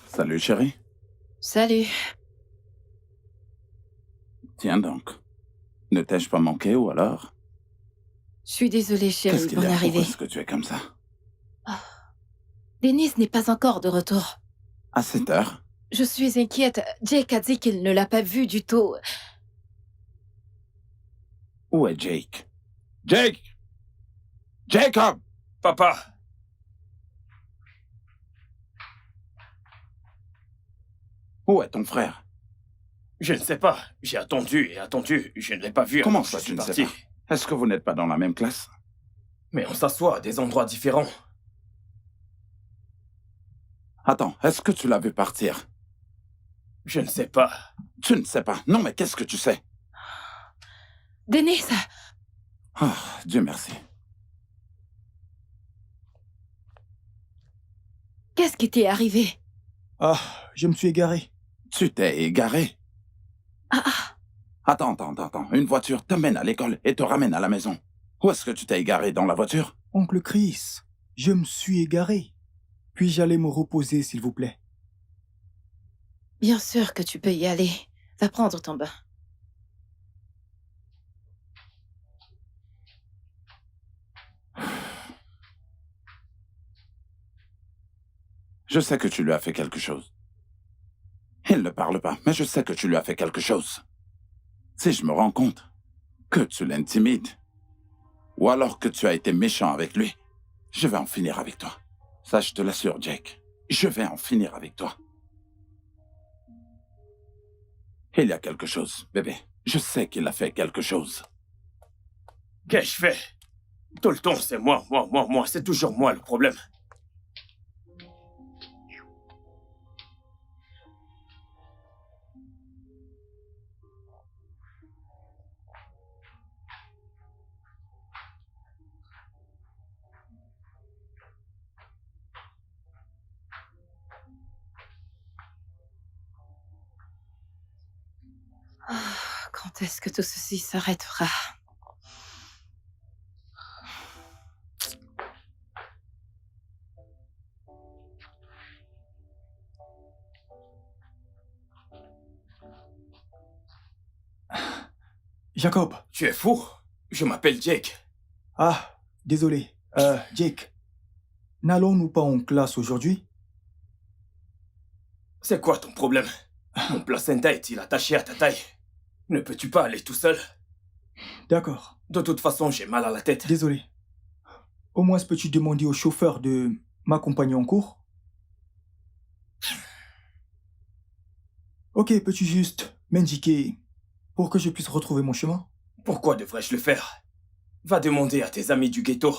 Salut, chérie. Salut. Tiens donc. Ne t'ai-je pas manqué ou alors? Je suis désolée, Qu'est-ce chérie, qu'il pour y a? arriver. Pourquoi est-ce que tu es comme ça? Denise n'est pas encore de retour. À cette heure? Je suis inquiète. Jake a dit qu'il ne l'a pas vue du tout. Où est Jake? Jake! Jacob! Papa! Où est ton frère? Je ne sais pas. J'ai attendu et attendu. Je ne l'ai pas vu. Comment alors ça, je tu suis ne sais parti. pas? Est-ce que vous n'êtes pas dans la même classe? Mais on s'assoit à des endroits différents. Attends, est-ce que tu l'as vu partir? Je ne sais pas. Tu ne sais pas. Non, mais qu'est-ce que tu sais? Denise! Ah, Dieu merci. Qu'est-ce qui t'est arrivé? Ah, je me suis égaré. Tu t'es égaré. Ah, ah. Attends. Une voiture t'amène à l'école et te ramène à la maison. Où est-ce que tu t'es égaré dans la voiture? Oncle Chris, je me suis égaré. Puis-je aller me reposer, s'il vous plaît? Bien sûr que tu peux y aller. Va prendre ton bain. Je sais que tu lui as fait quelque chose. Il ne parle pas, mais je sais que tu lui as fait quelque chose. Si je me rends compte que tu l'intimides, ou alors que tu as été méchant avec lui, je vais en finir avec toi. Ça, je te l'assure, Jake. Je vais en finir avec toi. Il y a quelque chose, bébé. Je sais qu'il a fait quelque chose. Qu'ai-je fait? Tout le temps, c'est moi. C'est toujours moi le problème. Quand est-ce que tout ceci s'arrêtera? Jacob. Tu es fou? Je m'appelle Jake. Ah, désolé. Jake. N'allons-nous pas en classe aujourd'hui? C'est quoi ton problème? Mon placenta est-il attaché à ta taille? Ne peux-tu pas aller tout seul? D'accord. De toute façon, j'ai mal à la tête. Désolé. Au moins, peux-tu demander au chauffeur de m'accompagner en cours? Ok, peux-tu juste m'indiquer pour que je puisse retrouver mon chemin? Pourquoi devrais-je le faire? Va demander à tes amis du ghetto.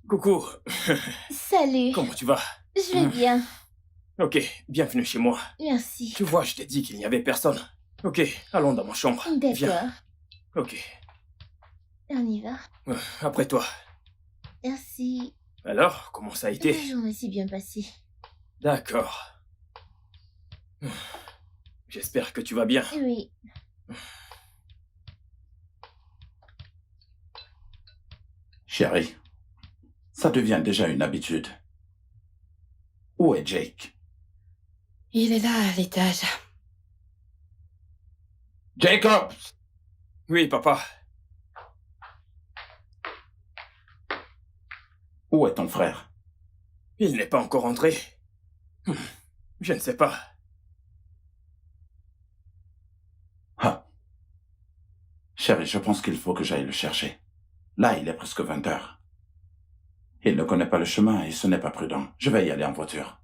Coucou. Salut. Comment tu vas? Je vais bien. Ok, bienvenue chez moi. Merci. Tu vois, je t'ai dit qu'il n'y avait personne. Ok, allons dans ma chambre. D'accord. Viens. Ok, On y va. après toi. Merci. Alors, comment ça a La été? journée s'est bien passée. D'accord. J'espère que tu vas bien. Oui. Chérie, ça devient déjà une habitude. Où est Jake? Il est là, à l'étage. Jacob! Oui, papa. Où est ton frère? Il n'est pas encore rentré. Je ne sais pas. Ah. Chérie, je pense qu'il faut que j'aille le chercher. Là, il est presque 20 heures. Il ne connaît pas le chemin et ce n'est pas prudent. Je vais y aller en voiture.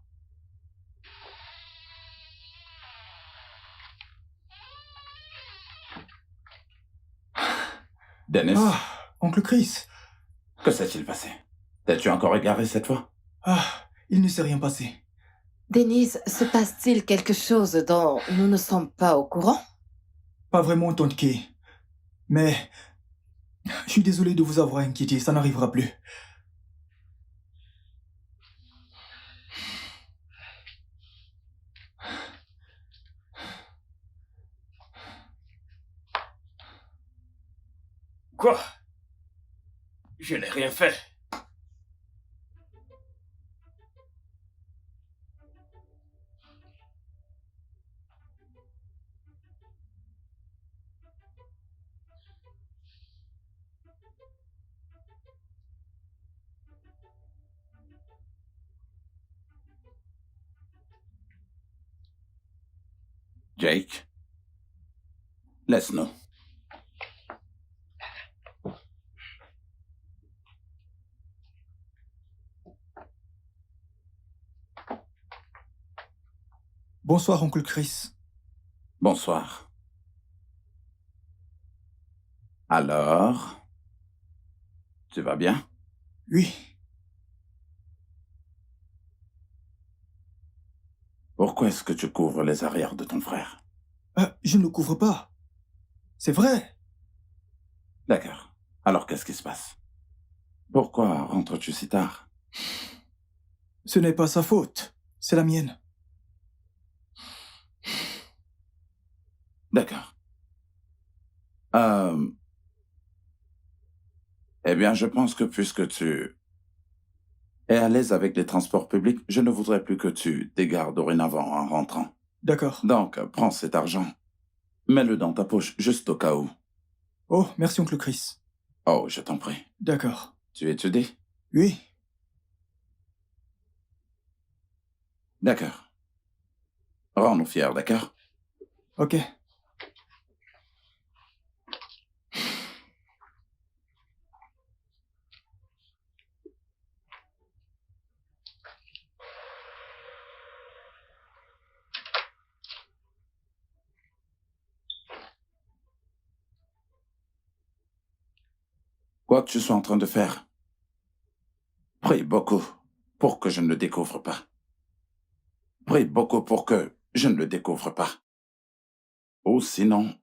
Dennis, Ah, oncle Chris. que s'est-il passé? T'es-tu encore égaré cette fois? Ah, il ne s'est rien passé. Denise, se passe-t-il quelque chose dont nous ne sommes pas au courant? Pas vraiment, tante Kay. Mais je suis désolé de vous avoir inquiété, ça n'arrivera plus. Quoi? Je n'ai rien fait. Jake, laisse-nous. Bonsoir, oncle Chris. Bonsoir. Alors, tu vas bien? Oui. Pourquoi est-ce que tu couvres les arrières de ton frère? Je ne le couvre pas. C'est vrai. D'accord. Alors qu'est-ce qui se passe? Pourquoi rentres-tu si tard? Ce n'est pas sa faute. C'est la mienne. D'accord. Eh bien, je pense que puisque tu est à l'aise avec les transports publics, je ne voudrais plus que tu t'égares dorénavant en rentrant. D'accord. Donc, prends cet argent. Mets-le dans ta poche, juste au cas où. Oh, merci, oncle Chris. Oh, je t'en prie. D'accord. Tu étudies? Oui. D'accord. Rends-nous fiers, d'accord? Ok. Quoi que tu sois en train de faire, prie beaucoup pour que je ne le découvre pas. Prie beaucoup pour que je ne le découvre pas. Ou sinon...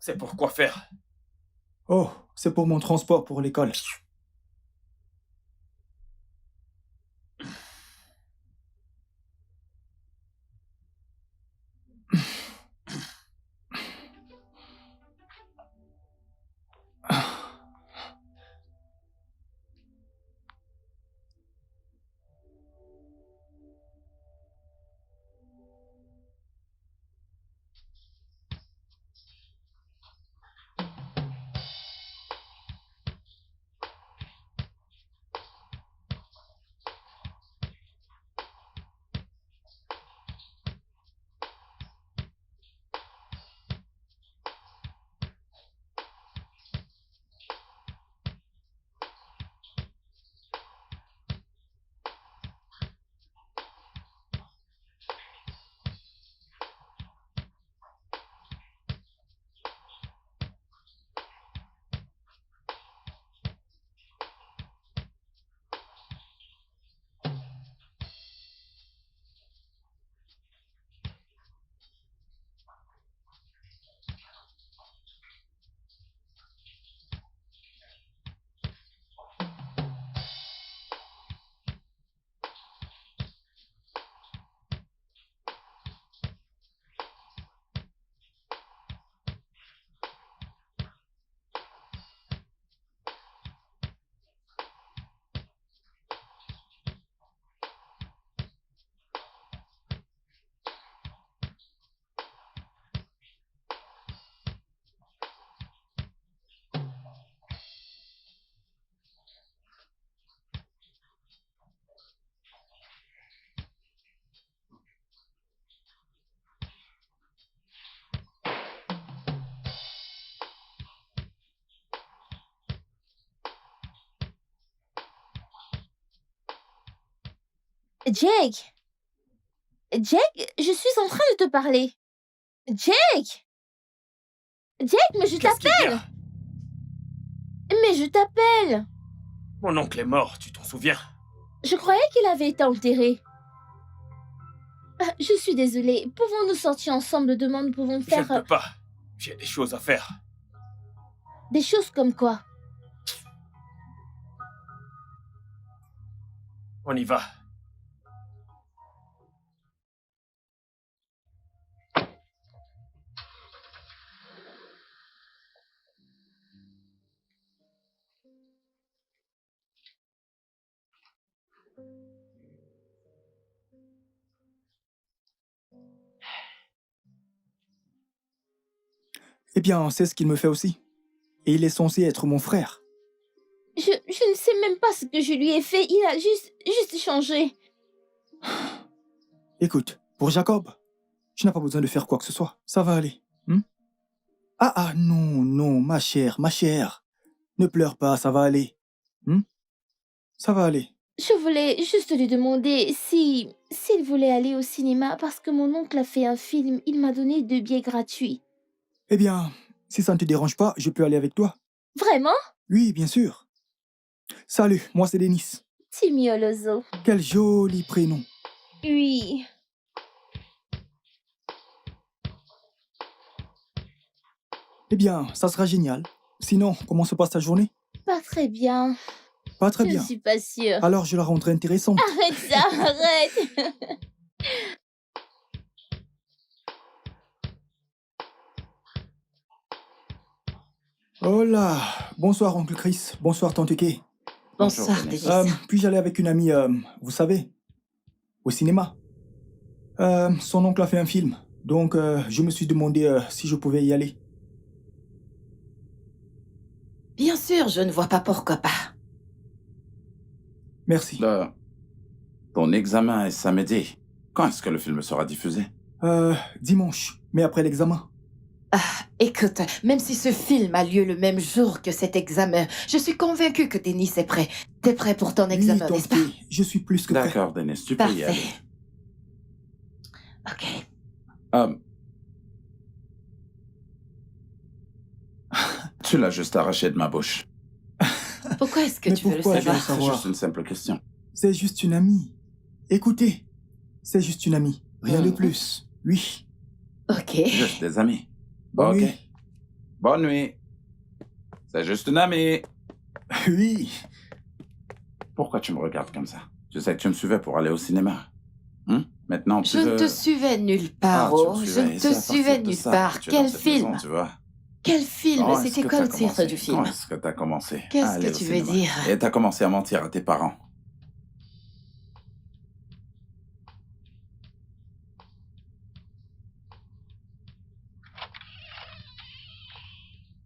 C'est pour quoi faire? Oh, c'est pour mon transport pour l'école. Jake! Jake, je suis en train de te parler. Jake! Jake, mais je Qu'est-ce qu'il y t'appelle! a? Mais je t'appelle! Mon oncle est mort, tu t'en souviens? Je croyais qu'il avait été enterré. Je suis désolée. Pouvons-nous sortir ensemble demain? Nous pouvons Je faire ne peux pas. J'ai des choses à faire. des choses comme quoi? On y va. Eh bien, c'est ce qu'il me fait aussi. Et il est censé être mon frère. Je ne sais même pas ce que je lui ai fait. Il a juste changé. Écoute, pour Jacob, tu n'as pas besoin de faire quoi que ce soit. Ça va aller. Non, non, ma chère, ma chère. Ne pleure pas, ça va aller. Ça va aller. Je voulais juste lui demander s'il voulait aller au cinéma parce que mon oncle a fait un film. Il m'a donné 2 billets gratuits. Eh bien, si ça ne te dérange pas, je peux aller avec toi. Vraiment? Oui, bien sûr. Salut, moi c'est Denis. Timmy Olozo. Quel joli prénom. Eh bien, ça sera génial. Sinon, comment se passe ta journée? Pas très bien. Pas très Je bien. suis pas sûre. Alors, je la rendrai intéressante. Arrête ça, arrête. Oh là! Bonsoir, oncle Chris. Bonsoir, tante Kay. Bonsoir, Denis. Denis. Puis-je aller avec une amie, vous savez, au cinéma? Son oncle a fait un film. Donc, je me suis demandé si je pouvais y aller. Bien sûr, je ne vois pas pourquoi pas. Merci. Ton examen est samedi. Quand est-ce que le film sera diffusé? Dimanche, mais après l'examen. Écoute, même si ce film a lieu le même jour que cet examen, je suis convaincue que Denis est prêt. T'es prêt pour ton examen, Oui, n'est-ce pas? tante Kay, je suis plus que prêt. D'accord, Denis, tu peux y aller. Parfait. Ok. Tu l'as juste arraché de ma bouche. Pourquoi est-ce que Mais tu veux le pourquoi je veux savoir? C'est savoir? juste une simple question. C'est juste une amie. Écoutez, c'est juste une amie. Rien de Mhm. plus. Oui. Ok. Juste des amis. Bonne Ok. nuit. Bonne nuit. C'est juste une amie. Oui. Pourquoi tu me regardes comme ça? Tu sais que tu me suivais pour aller au cinéma. Maintenant, tu Je veux... ne te suivais nulle Ah, part, tu me oh. Je suivais, ne et te c'est à partir suivais de nulle ça part. que tu es dans Quel cette film? maison, tu vois. Quel film? Quand est-ce C'était que quoi t'as le titre commencé? du Quand film? est-ce que t'as commencé à Qu'est-ce aller que au tu veux cinéma? dire? Et t'as commencé à mentir à tes parents.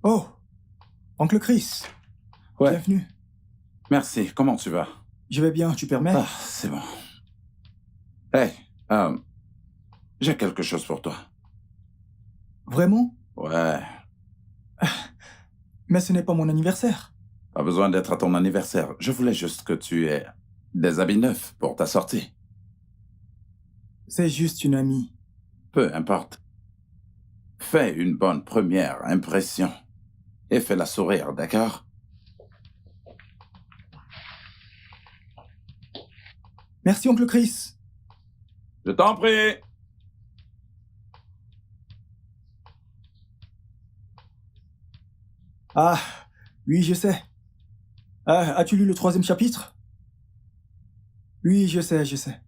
Oh, oncle Chris. Ouais. Bienvenue. Merci. Comment tu vas? Je vais bien, tu permets? Ah, c'est bon. Hey, j'ai quelque chose pour toi. Vraiment? Ouais. Mais ce n'est pas mon anniversaire. Pas besoin d'être à ton anniversaire. Je voulais juste que tu aies des habits neufs pour ta sortie. C'est juste une amie. Peu importe. Fais une bonne première impression. Et fais-la sourire, d'accord? Merci, oncle Chris. Je t'en prie. Ah, oui, je sais. Ah, as-tu lu le 3e chapitre? Oui, je sais, je sais.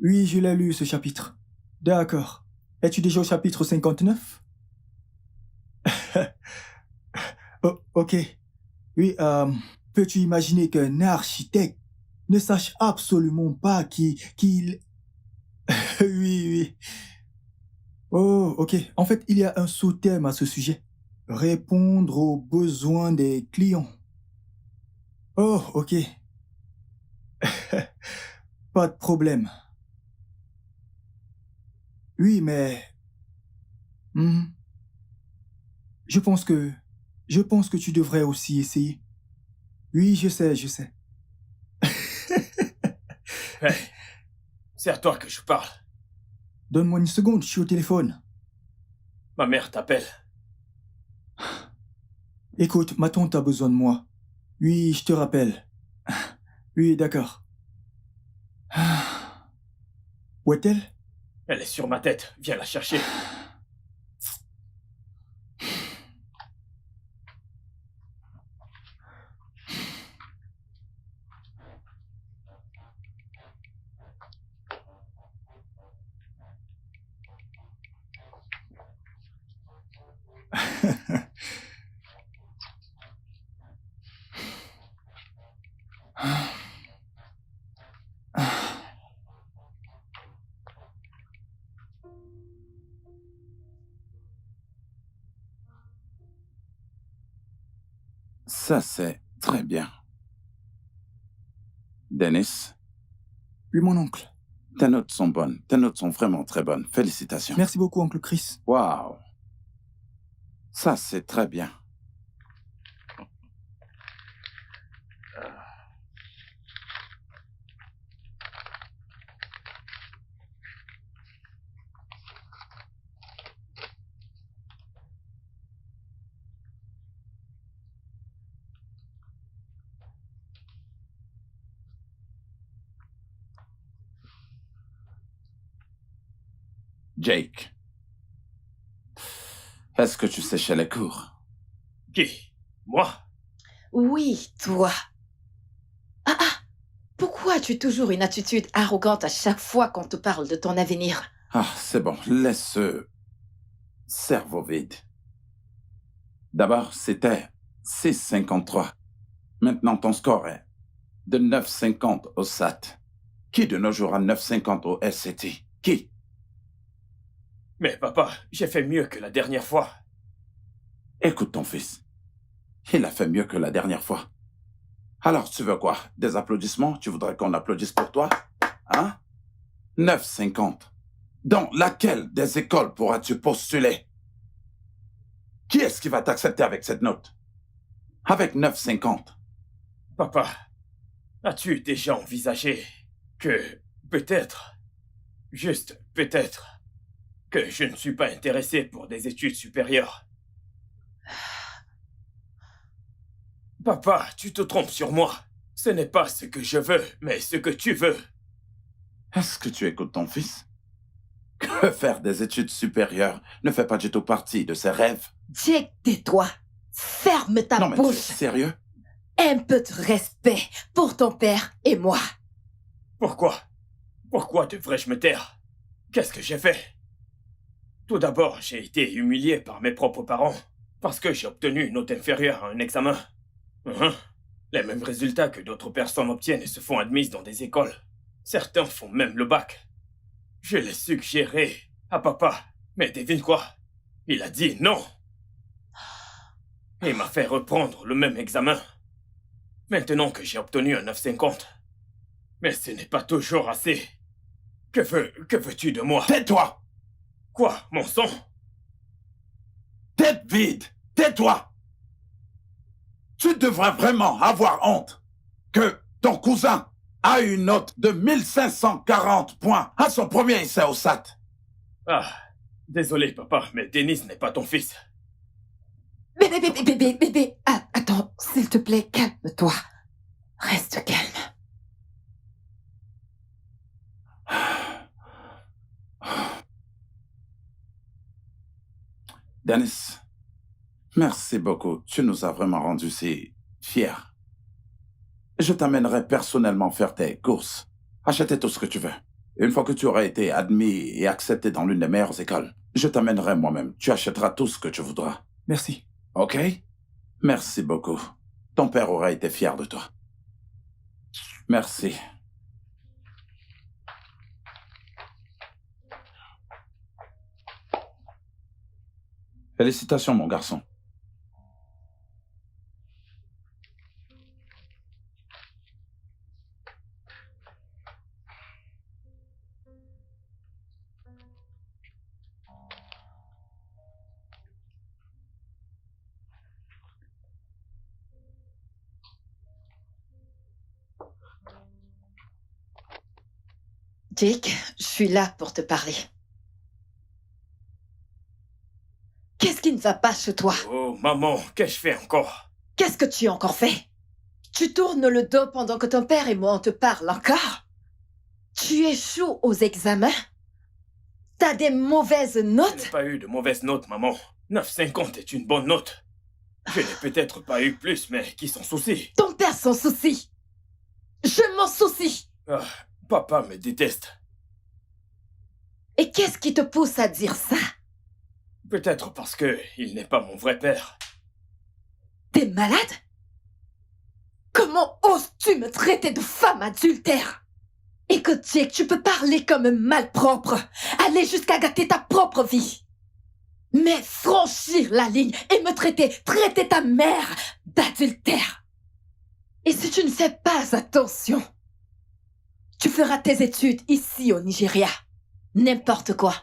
Oui, je l'ai lu, ce chapitre. D'accord. Es-tu déjà au chapitre 59? Oh, ok. Oui, peux-tu imaginer qu'un architecte ne sache absolument pas qu'il... Oui, oui. Oh, ok. En fait, il y a un sous-thème à ce sujet. Répondre aux besoins des clients. Oh, ok. Pas de problème. Oui, mais... hmm, Je pense que tu devrais aussi essayer. Oui, je sais, je sais. Hey, c'est à toi que je parle. Donne-moi une seconde, je suis au téléphone. Ma mère t'appelle. Écoute, ma tante a besoin de moi. Oui, je te rappelle. Oui, d'accord. Où est-elle? Elle est sur ma tête. Viens la chercher. Ça, c'est très bien. Dennis, Oui, mon oncle. tes notes sont bonnes. Tes notes sont vraiment très bonnes. Félicitations. Merci beaucoup, oncle Chris. Waouh. Ça, c'est très bien. Jake. Est-ce que tu séchais les cours? Qui? Moi? Oui, toi. Ah, pourquoi as-tu toujours une attitude arrogante à chaque fois qu'on te parle de ton avenir? Ah, c'est bon, laisse ce cerveau vide. D'abord, c'était 6,53. Maintenant, ton score est de 9,50 au SAT. Qui de nos jours a 9,50 au SCT? Qui? Mais papa, j'ai fait mieux que la dernière fois. Écoute ton fils. Il a fait mieux que la dernière fois. Alors, tu veux quoi? Des applaudissements? Tu voudrais qu'on applaudisse pour toi? Hein? 9,50. Dans laquelle des écoles pourras-tu postuler? Qui est-ce qui va t'accepter avec cette note? Avec 9,50. Papa, as-tu déjà envisagé que peut-être, juste peut-être, que je ne suis pas intéressé pour des études supérieures? Papa, tu te trompes sur moi. Ce n'est pas ce que je veux, mais ce que tu veux. Est-ce que tu écoutes ton fils? Que faire des études supérieures ne fait pas du tout partie de ses rêves. Jake, tais-toi. Ferme ta Non, mais tu es bouche. sérieux? Un peu de respect pour ton père et moi. Pourquoi? Pourquoi devrais-je me taire? Qu'est-ce que j'ai fait? Tout d'abord, j'ai été humilié par mes propres parents parce que j'ai obtenu une note inférieure à un examen. Les mêmes résultats que d'autres personnes obtiennent et se font admises dans des écoles. Certains font même le bac. Je l'ai suggéré à papa, mais devine quoi? Il a dit non. Il m'a fait reprendre le même examen. Maintenant que j'ai obtenu un 9,50. Mais ce n'est pas toujours assez. Que veux-tu de moi? Tais-toi! Quoi, mon sang? Tête vide! Tais-toi! Tu devrais vraiment avoir honte que ton cousin a une note de 1540 points à son premier essai au SAT. Ah, désolé papa, mais Denis n'est pas ton fils. Bébé. Ah, attends, s'il te plaît, calme-toi. Reste calme. Dennis, merci beaucoup. Tu nous as vraiment rendus si fiers. Je t'amènerai personnellement faire tes courses. Acheter tout ce que tu veux. Une fois que tu auras été admis et accepté dans l'une des meilleures écoles, je t'amènerai moi-même. Tu achèteras tout ce que tu voudras. Merci. OK? Merci beaucoup. Ton père aura été fier de toi. Merci. Félicitations, mon garçon. Jake, je suis là pour te parler. Qu'est-ce qui ne va pas chez toi? Oh, maman, qu'ai-je fait encore? Qu'est-ce que tu as encore fait? Tu tournes le dos pendant que ton père et moi on te parle encore? Tu échoues aux examens? T'as des mauvaises Je n'ai notes? pas eu de mauvaise note, maman. 9,50 est une bonne note. Je n'ai peut-être pas eu plus, mais qui s'en soucie? Ton père s'en soucie. Je m'en soucie. Ah, papa me déteste. Et qu'est-ce qui te pousse à dire ça? Peut-être parce que il n'est pas mon vrai père. T'es malade? Comment oses-tu me traiter de femme adultère? Écoute, Jake, tu peux parler comme un malpropre, aller jusqu'à gâter ta propre vie. Mais franchir la ligne et me traiter ta mère d'adultère. Et si tu ne fais pas attention, tu feras tes études ici au Nigeria. N'importe quoi.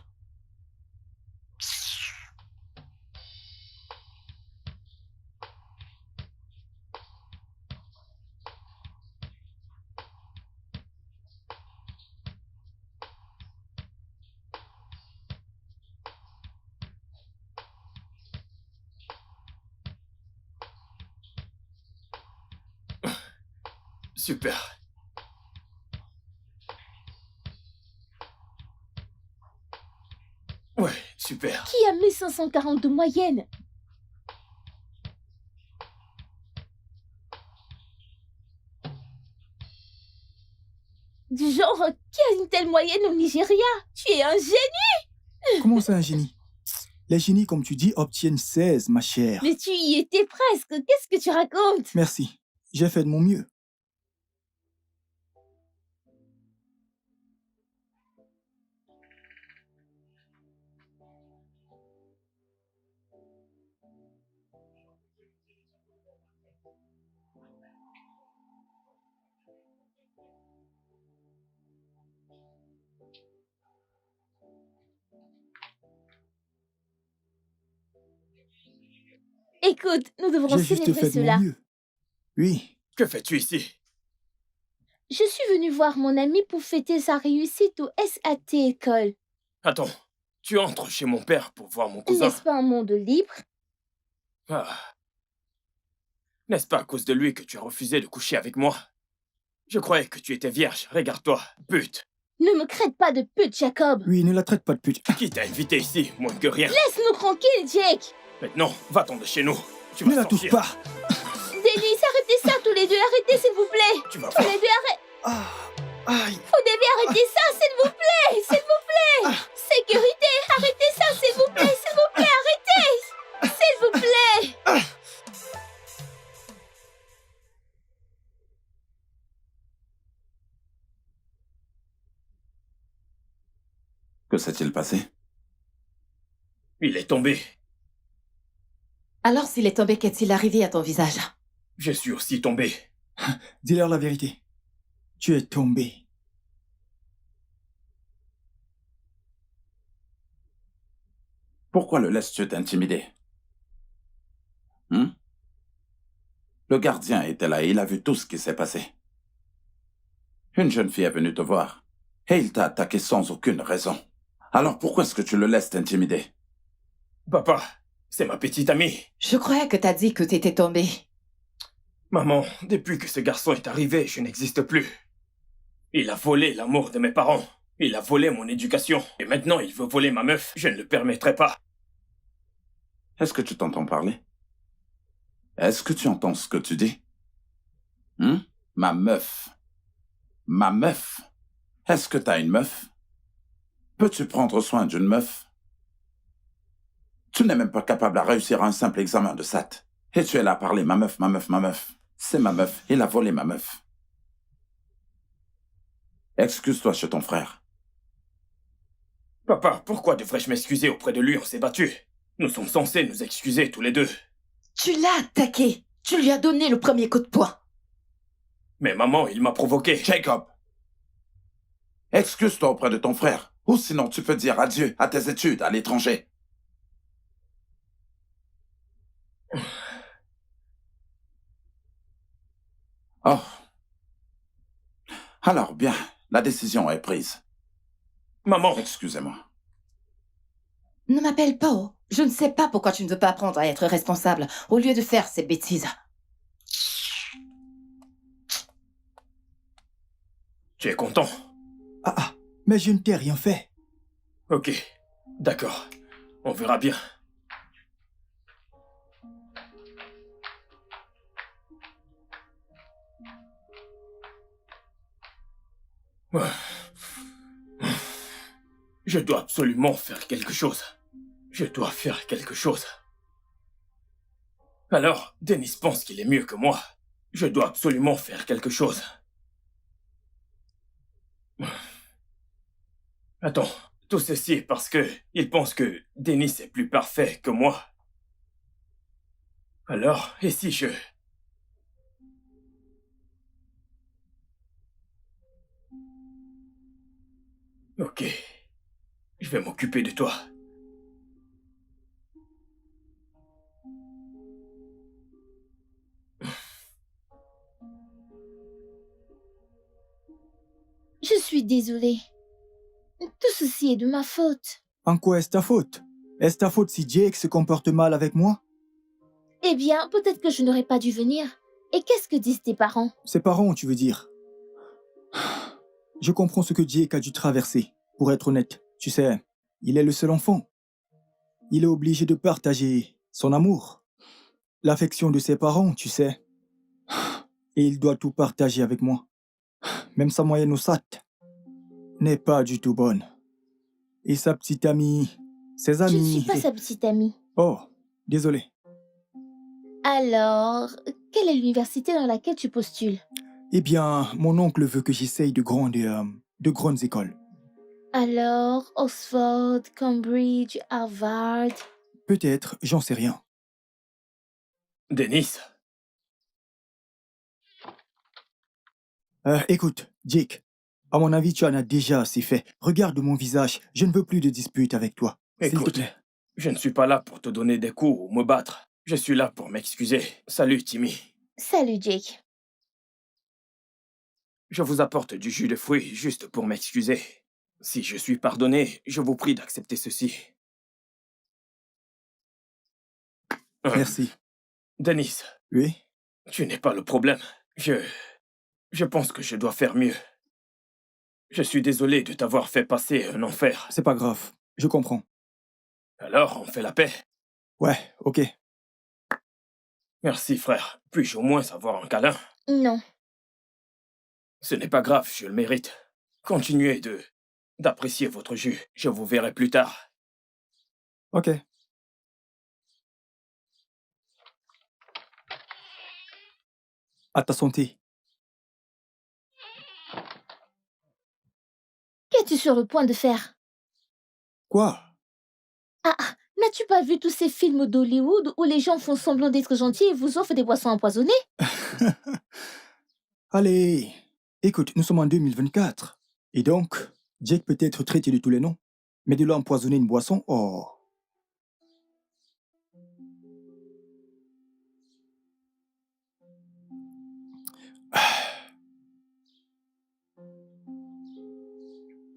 Super. Ouais, super. super. Qui a 1540 de moyenne? Du genre, qui a une telle moyenne au Nigeria? Tu es un génie! Comment ça, un génie? Les génies, comme tu dis, obtiennent 16, ma chère. Mais tu y étais presque. Qu'est-ce que tu racontes? Merci. J'ai fait de mon mieux. Écoute, nous devrons J'ai juste célébrer fait de cela. mon mieux. Oui. Que fais-tu ici? Je suis venue voir mon ami pour fêter sa réussite au SAT école. Attends, tu entres chez mon père pour voir mon cousin? N'est-ce pas un monde libre? Ah. N'est-ce pas à cause de lui que tu as refusé de coucher avec moi? Je croyais que tu étais vierge. Regarde-toi, pute. Ne me crête pas de pute, Jacob. Oui, ne la traite pas de pute. Qui t'a invité ici, moins que rien? Laisse-nous tranquilles, Jake. Maintenant, va-t'en de chez nous. Tu vas Ne la touche sortir. pas. Denis, arrêtez ça tous les deux. Arrêtez, s'il vous plaît. Tu vas Tous voir. les deux, Aïe. vous devez arrêter ça, s'il vous plaît. S'il vous plaît. Sécurité, arrêtez ça, s'il vous plaît. S'il vous plaît, arrêtez. S'il vous plaît. Que s'est-il passé? Il est tombé. Alors, s'il est tombé, qu'est-il arrivé à ton visage? Je suis aussi tombé. Dis-leur la vérité. Tu es tombé. Pourquoi le laisses-tu t'intimider? Le gardien était là et il a vu tout ce qui s'est passé. Une jeune fille est venue te voir et il t'a attaqué sans aucune raison. Alors pourquoi est-ce que tu le laisses t'intimider? Papa, c'est ma petite amie. Je croyais que t'as dit que t'étais tombé. Maman, depuis que ce garçon est arrivé, je n'existe plus. Il a volé l'amour de mes parents. Il a volé mon éducation. Et maintenant, il veut voler ma meuf. Je ne le permettrai pas. Est-ce que tu t'entends parler? Est-ce que tu entends ce que tu dis? Ma meuf. Ma meuf. Est-ce que t'as une meuf? Peux-tu prendre soin d'une meuf? Tu n'es même pas capable à réussir un simple examen de SAT. Et tu es là à parler ma meuf, ma meuf, ma meuf. C'est ma meuf. Il a volé ma meuf. Excuse-toi chez ton frère. Papa, pourquoi devrais-je m'excuser auprès de lui? On s'est battu. Nous sommes censés nous excuser tous les deux. Tu l'as attaqué. Tu lui as donné le premier coup de poing. Mais maman, il m'a provoqué. Jacob, excuse-toi auprès de ton frère. Ou sinon tu peux dire adieu à tes études à l'étranger. Oh. Alors bien, la décision est prise. Maman, Excusez-moi. Ne m'appelle pas, oh. Je ne sais pas pourquoi tu ne veux pas apprendre à être responsable au lieu de faire ces bêtises. tu es content? Ah, mais je ne t'ai rien fait. Ok, d'accord. On verra bien. Je dois absolument faire quelque chose. Je dois faire quelque chose. Alors, Dennis pense qu'il est mieux que moi. Je dois absolument faire quelque chose. Attends, tout ceci est parce que il pense que Dennis est plus parfait que moi. Alors, et si je... Ok, je vais m'occuper de toi. Je suis désolée. Tout ceci est de ma faute. En quoi est-ce ta faute? Est-ce ta faute si Jake se comporte mal avec moi? Eh bien, peut-être que je n'aurais pas dû venir. Et qu'est-ce que disent tes parents? Ses parents, tu veux dire? Je comprends ce que Jake a dû traverser. Pour être honnête, tu sais, il est le seul enfant. il est obligé de partager son amour, l'affection de ses parents, tu sais. Et il doit tout partager avec moi. Même sa moyenne au SAT n'est pas du tout bonne. Et sa petite amie, ses Je ne amis... suis pas sa petite amie. Oh, désolé. Alors, quelle est l'université dans laquelle tu postules? Eh bien, mon oncle veut que j'essaye de grandes écoles. Alors, Oxford, Cambridge, Harvard... Peut-être, j'en sais rien. Denis, Écoute, Jake, à mon avis, tu en as déjà assez fait. Regarde mon visage, je ne veux plus de disputes avec toi. S'il te écoute, plaît. je ne suis pas là pour te donner des coups ou me battre. Je suis là pour m'excuser. Salut, Timmy. Salut, Jake. Je vous apporte du jus de fruits juste pour m'excuser. Si je suis pardonné, je vous prie d'accepter ceci. Merci. Denis, Oui? tu n'es pas le problème. Je pense que je dois faire mieux. Je suis désolé de t'avoir fait passer un enfer. C'est pas grave, je comprends. Alors, on fait la paix. Ouais, ok. Merci, frère. Puis-je au moins avoir un câlin? Non. Ce n'est pas grave, je le mérite. Continuez d'apprécier votre jus. Je vous verrai plus tard. Ok. À ta santé. Qu'es-tu sur le point de faire? Quoi? N'as-tu pas vu tous ces films d'Hollywood où les gens font semblant d'être gentils et vous offrent des boissons empoisonnées? Allez, écoute, nous sommes en 2024. Et donc, Jake peut être traité de tous les noms. Mais de l'empoisonner une boisson, oh.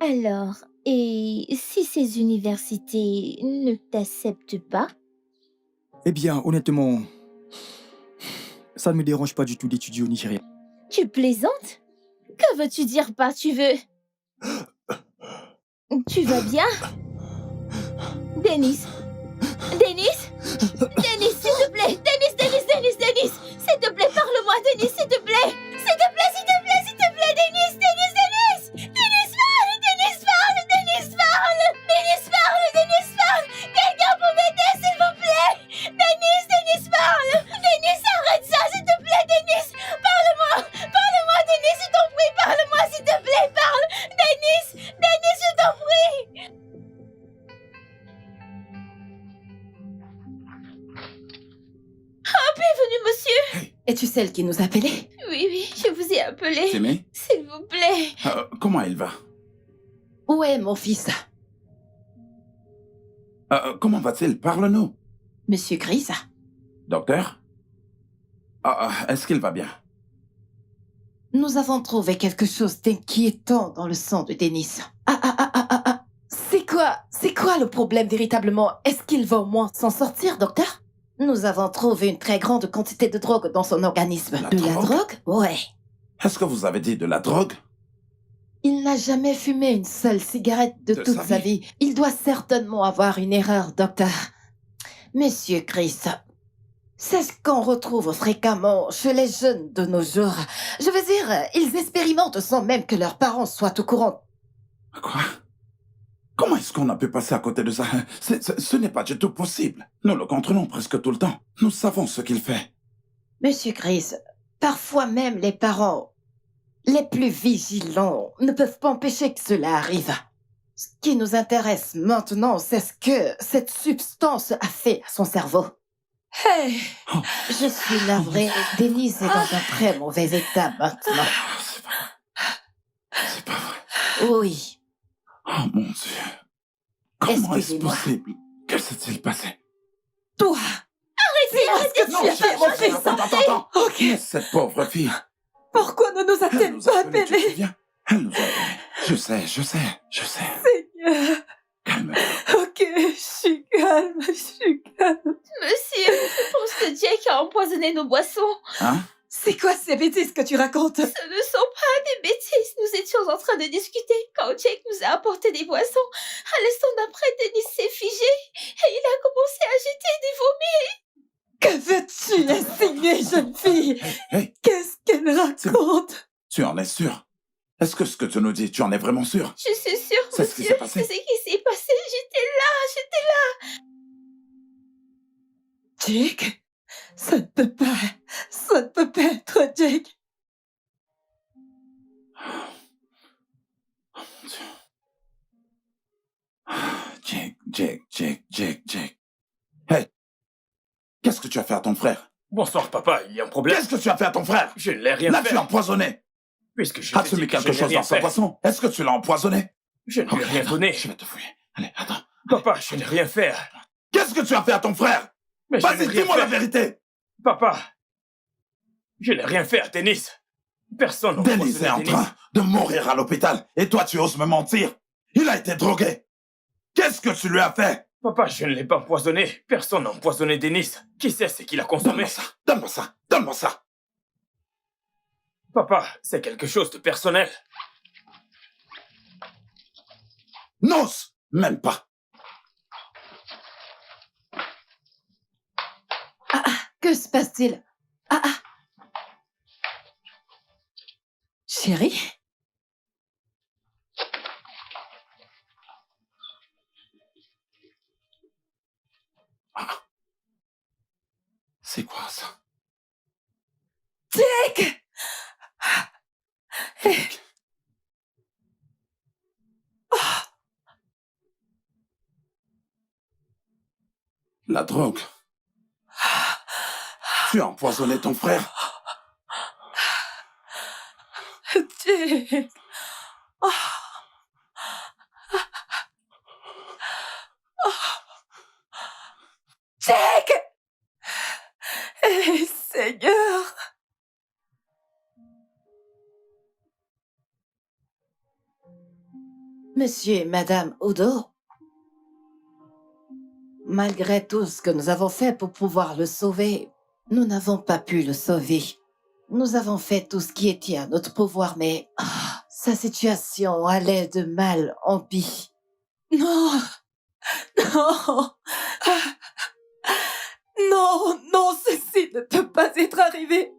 Alors, et si ces universités ne t'acceptent pas? Eh bien, honnêtement, ça ne me dérange pas du tout d'étudier au Nigeria. Tu plaisantes? Que veux-tu dire par tu veux? Tu vas bien? Denis? Denis? Denis, s'il te plaît! Denis! S'il te plaît, parle-moi, Denis, s'il te plaît! S'il te plaît, Denis! Parle! Quelqu'un pour m'aider, s'il vous plaît! Denis, parle! Denis, arrête ça, s'il te plaît, Denis! Parle-moi, Denis, je t'en prie, parle-moi, s'il te plaît, parle! Denis, je t'en prie! Bienvenue, monsieur! Es-tu celle qui nous appelait? Oui, je vous ai appelé. Timmy, S'il vous plaît. comment il va? Où est mon fils? Comment va-t-il? Parle-nous. Monsieur Gris? Docteur? Est-ce qu'il va bien? Nous avons trouvé quelque chose d'inquiétant dans le sang de Denis. C'est quoi le problème véritablement? Est-ce qu'il va au moins s'en sortir, docteur? Nous avons trouvé une très grande quantité de drogue dans son organisme. La De la drogue? drogue? Ouais. Est-ce que vous avez dit de la drogue? Il n'a jamais fumé une seule cigarette de De toute sa sa vie. Il doit certainement avoir une erreur, docteur. Monsieur Chris, c'est ce qu'on retrouve fréquemment chez les jeunes de nos jours. Je veux dire, ils expérimentent sans même que leurs parents soient au courant. Quoi? Comment est-ce qu'on a pu passer à côté de ça? Ce n'est pas du tout possible. Nous le contrôlons presque tout le temps. Nous savons ce qu'il fait. Monsieur Chris, parfois même les parents les plus vigilants ne peuvent pas empêcher que cela arrive. Ce qui nous intéresse maintenant, c'est ce que cette substance a fait à son cerveau. Hey, Oh. je suis navrée. Denise est dans un très mauvais état maintenant. C'est pas vrai. C'est pas vrai. Oui. Oh mon Dieu. Comment est-ce Excusez-moi. possible? Que s'est-il passé? Toi, dis-moi ce que tu as fait, mon fils. Attends. Ok. Qui est cette pauvre fille? Pourquoi ne nous Elle a-t-elle nous a pas appelés, tu te appelés? souviens? Elle nous a appelés. Je sais. Seigneur. Calme-toi. Ok, je suis calme. Monsieur, je pense que Jake a empoisonné nos boissons. Hein? C'est quoi ces bêtises que tu racontes? Ce ne sont pas des bêtises. Nous étions étions en train de discuter quand Jake nous a apporté des boissons. À l'instant d'après, Denis s'est figé et il a commencé à jeter des vomis. Que veux-tu insinuer, jeune fille? Hey, Qu'est-ce qu'elle raconte? tu en es sûr? Est-ce que ce que tu nous dis, tu en es vraiment sûr? Je suis sûre, C'est ce qui monsieur. s'est passé? C'est ce qui s'est passé. J'étais là. Jake? Ça ne peut pas être Jake. Oh mon Dieu. Jake. Hey, qu'est-ce que tu as fait à ton frère? Bonsoir, papa, il y a un problème. Qu'est-ce que tu as fait à ton frère? Je ne l'ai rien Là, fait. tu l'as empoisonné. Puisque je As-tu t'ai dit mis que je quelque n'ai chose rien dans sa fait. boisson? Est-ce que tu l'as empoisonné? Je ne lui ai rien donné. Je vais te fouiller. Allez, attends. Papa, je n'ai rien fait. Qu'est-ce que tu as fait à ton frère? Mais je n'ai Vas-y, rien dis-moi la fait. vérité. Papa, je n'ai rien fait à Denis. Personne n'a Denis est en Denis. train de mourir à l'hôpital et toi, tu oses me mentir. Il a été drogué. Qu'est-ce que tu lui as fait? Papa, je ne l'ai pas empoisonné. Personne n'a empoisonné Denis. Qui sait ce qu'il a consommé? Donne-moi ça. Papa, c'est quelque chose de personnel. N'ose même pas. Que se passe-t-il? Chérie? C'est quoi ça? Jake! La drogue. Tu as empoisonné ton frère. Jake! Jake! Eh, Seigneur! Monsieur et Madame Odo, malgré tout ce que nous avons fait pour pouvoir le sauver, nous n'avons pas pu le sauver. Nous avons fait tout ce qui était à notre pouvoir, mais sa situation allait de mal en pis. Non! Non, ceci ne peut pas être arrivé.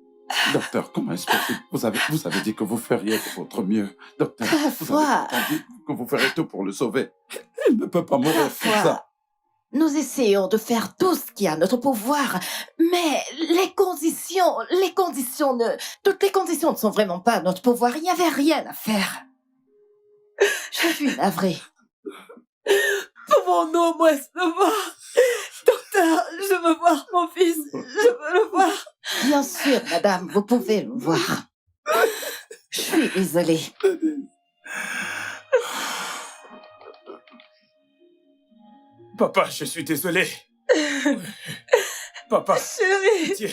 Docteur, comment est-ce possible? Vous avez dit que vous feriez de votre mieux. Docteur, vous Parfois, avez dit que vous ferez tout pour le sauver. Il ne peut pas mourir comme parfois, ça. nous essayons de faire tout ce qui est à notre pouvoir, mais toutes les conditions ne sont vraiment pas à notre pouvoir. Il n'y avait rien à faire. Je suis navrée. Pouvons-nous au moins se voir? Docteur, je veux voir mon fils. Je veux le voir. Bien sûr, madame, vous pouvez le voir. Je suis désolée. Papa, je suis désolé. Papa, Chérie, pitié.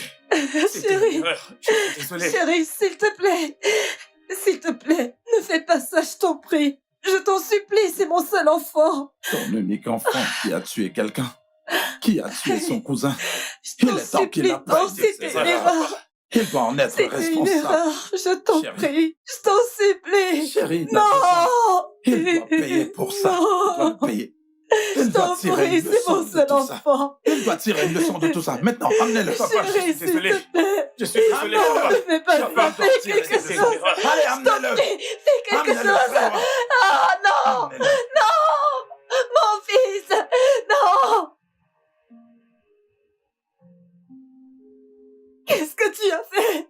C'était une erreur. Je suis désolé. chérie, s'il te plaît, ne fais pas ça, je t'en prie. Je t'en supplie, c'est mon seul enfant. Ton unique enfant qui a tué quelqu'un. Qui a tué son cousin. Je Il t'en est temps qu'il supplie, apprenne non, de c'était ses une erreurs. erreur. Il doit en être C'était une responsable. erreur, je t'en Chérie. prie, je t'en supplie. Chérie, il a besoin. Non! Il doit payer pour ça. Il doit Non! le payer. Je Il doit t'en tirer prie, une c'est mon leçon de seul tout ça. enfant. Il doit tirer une leçon de tout ça. Maintenant, emmenez-le. Papa, je Chérie, suis s'il désolé. te plaît. Je suis désolé, Non, papa. ne fais pas Papa, ça, fais tirer quelque ses chose. erreurs. Allez, Je t'en emmenez-le. prie, fais quelque Emmenez-le, chose. Flora. Ah non! Emmenez-le. Non! Mon fils! Non! Qu'est-ce que tu as fait?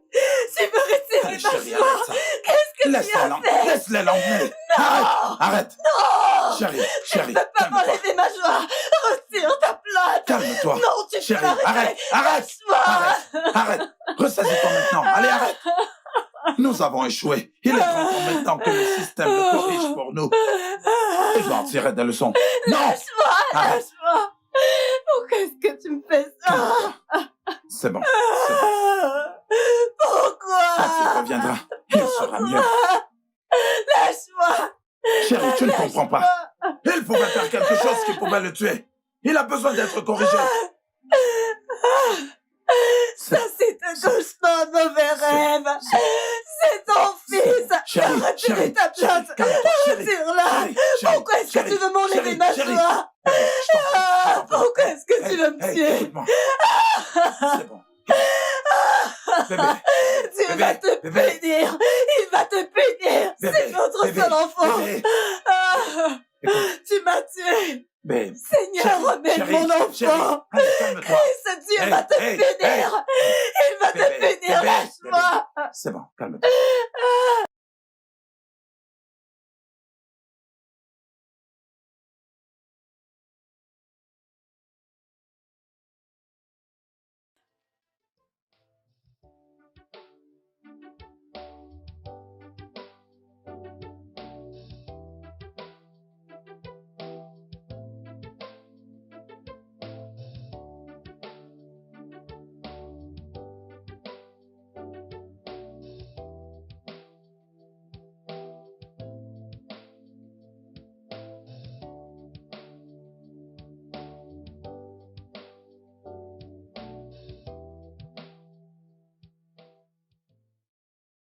Tu veux retirer Allez, ma chérie, joie? arrête ça. Qu'est-ce que tu as fait? Laisse-les l'emmener. Arrête. Non! Chérie, Tu ne peux pas calme-toi. m'enlever ma joie! Retire ta plainte! Calme-toi. Non, tu peux Chérie, l'arrêter! arrête. Lâche-moi! Arrête. Ressaisis-toi maintenant. Allez, arrête. Nous avons échoué. Il est grand temps maintenant que le système le corrige pour nous. Il doit en tirer des leçons. Non. Lâche-moi! Arrête. Lâche-moi! Pourquoi est-ce que tu me fais ça? Calme-toi. C'est bon. C'est bon. Pourquoi? Quand il reviendra, il sera mieux. Lâche-moi! Chérie, tu ne comprends pas. Il pouvait faire quelque chose qui pouvait le tuer. Il a besoin d'être corrigé. Ça, c'est un cauchemar, mauvais rêve! C'est ton fils! Chérie, Retire chérie, ta plainte! te Bébé. punir. Il va te punir. Bébé, C'est notre bébé, seul enfant. bébé. Ah, Écoute, tu m'as tué. babe. Seigneur, remets mon enfant. Allez, calme-toi. Ce Dieu Hey, va te hey, punir. Il va te Bébé, punir. bébé, Lâche-moi. C'est bon, calme-toi.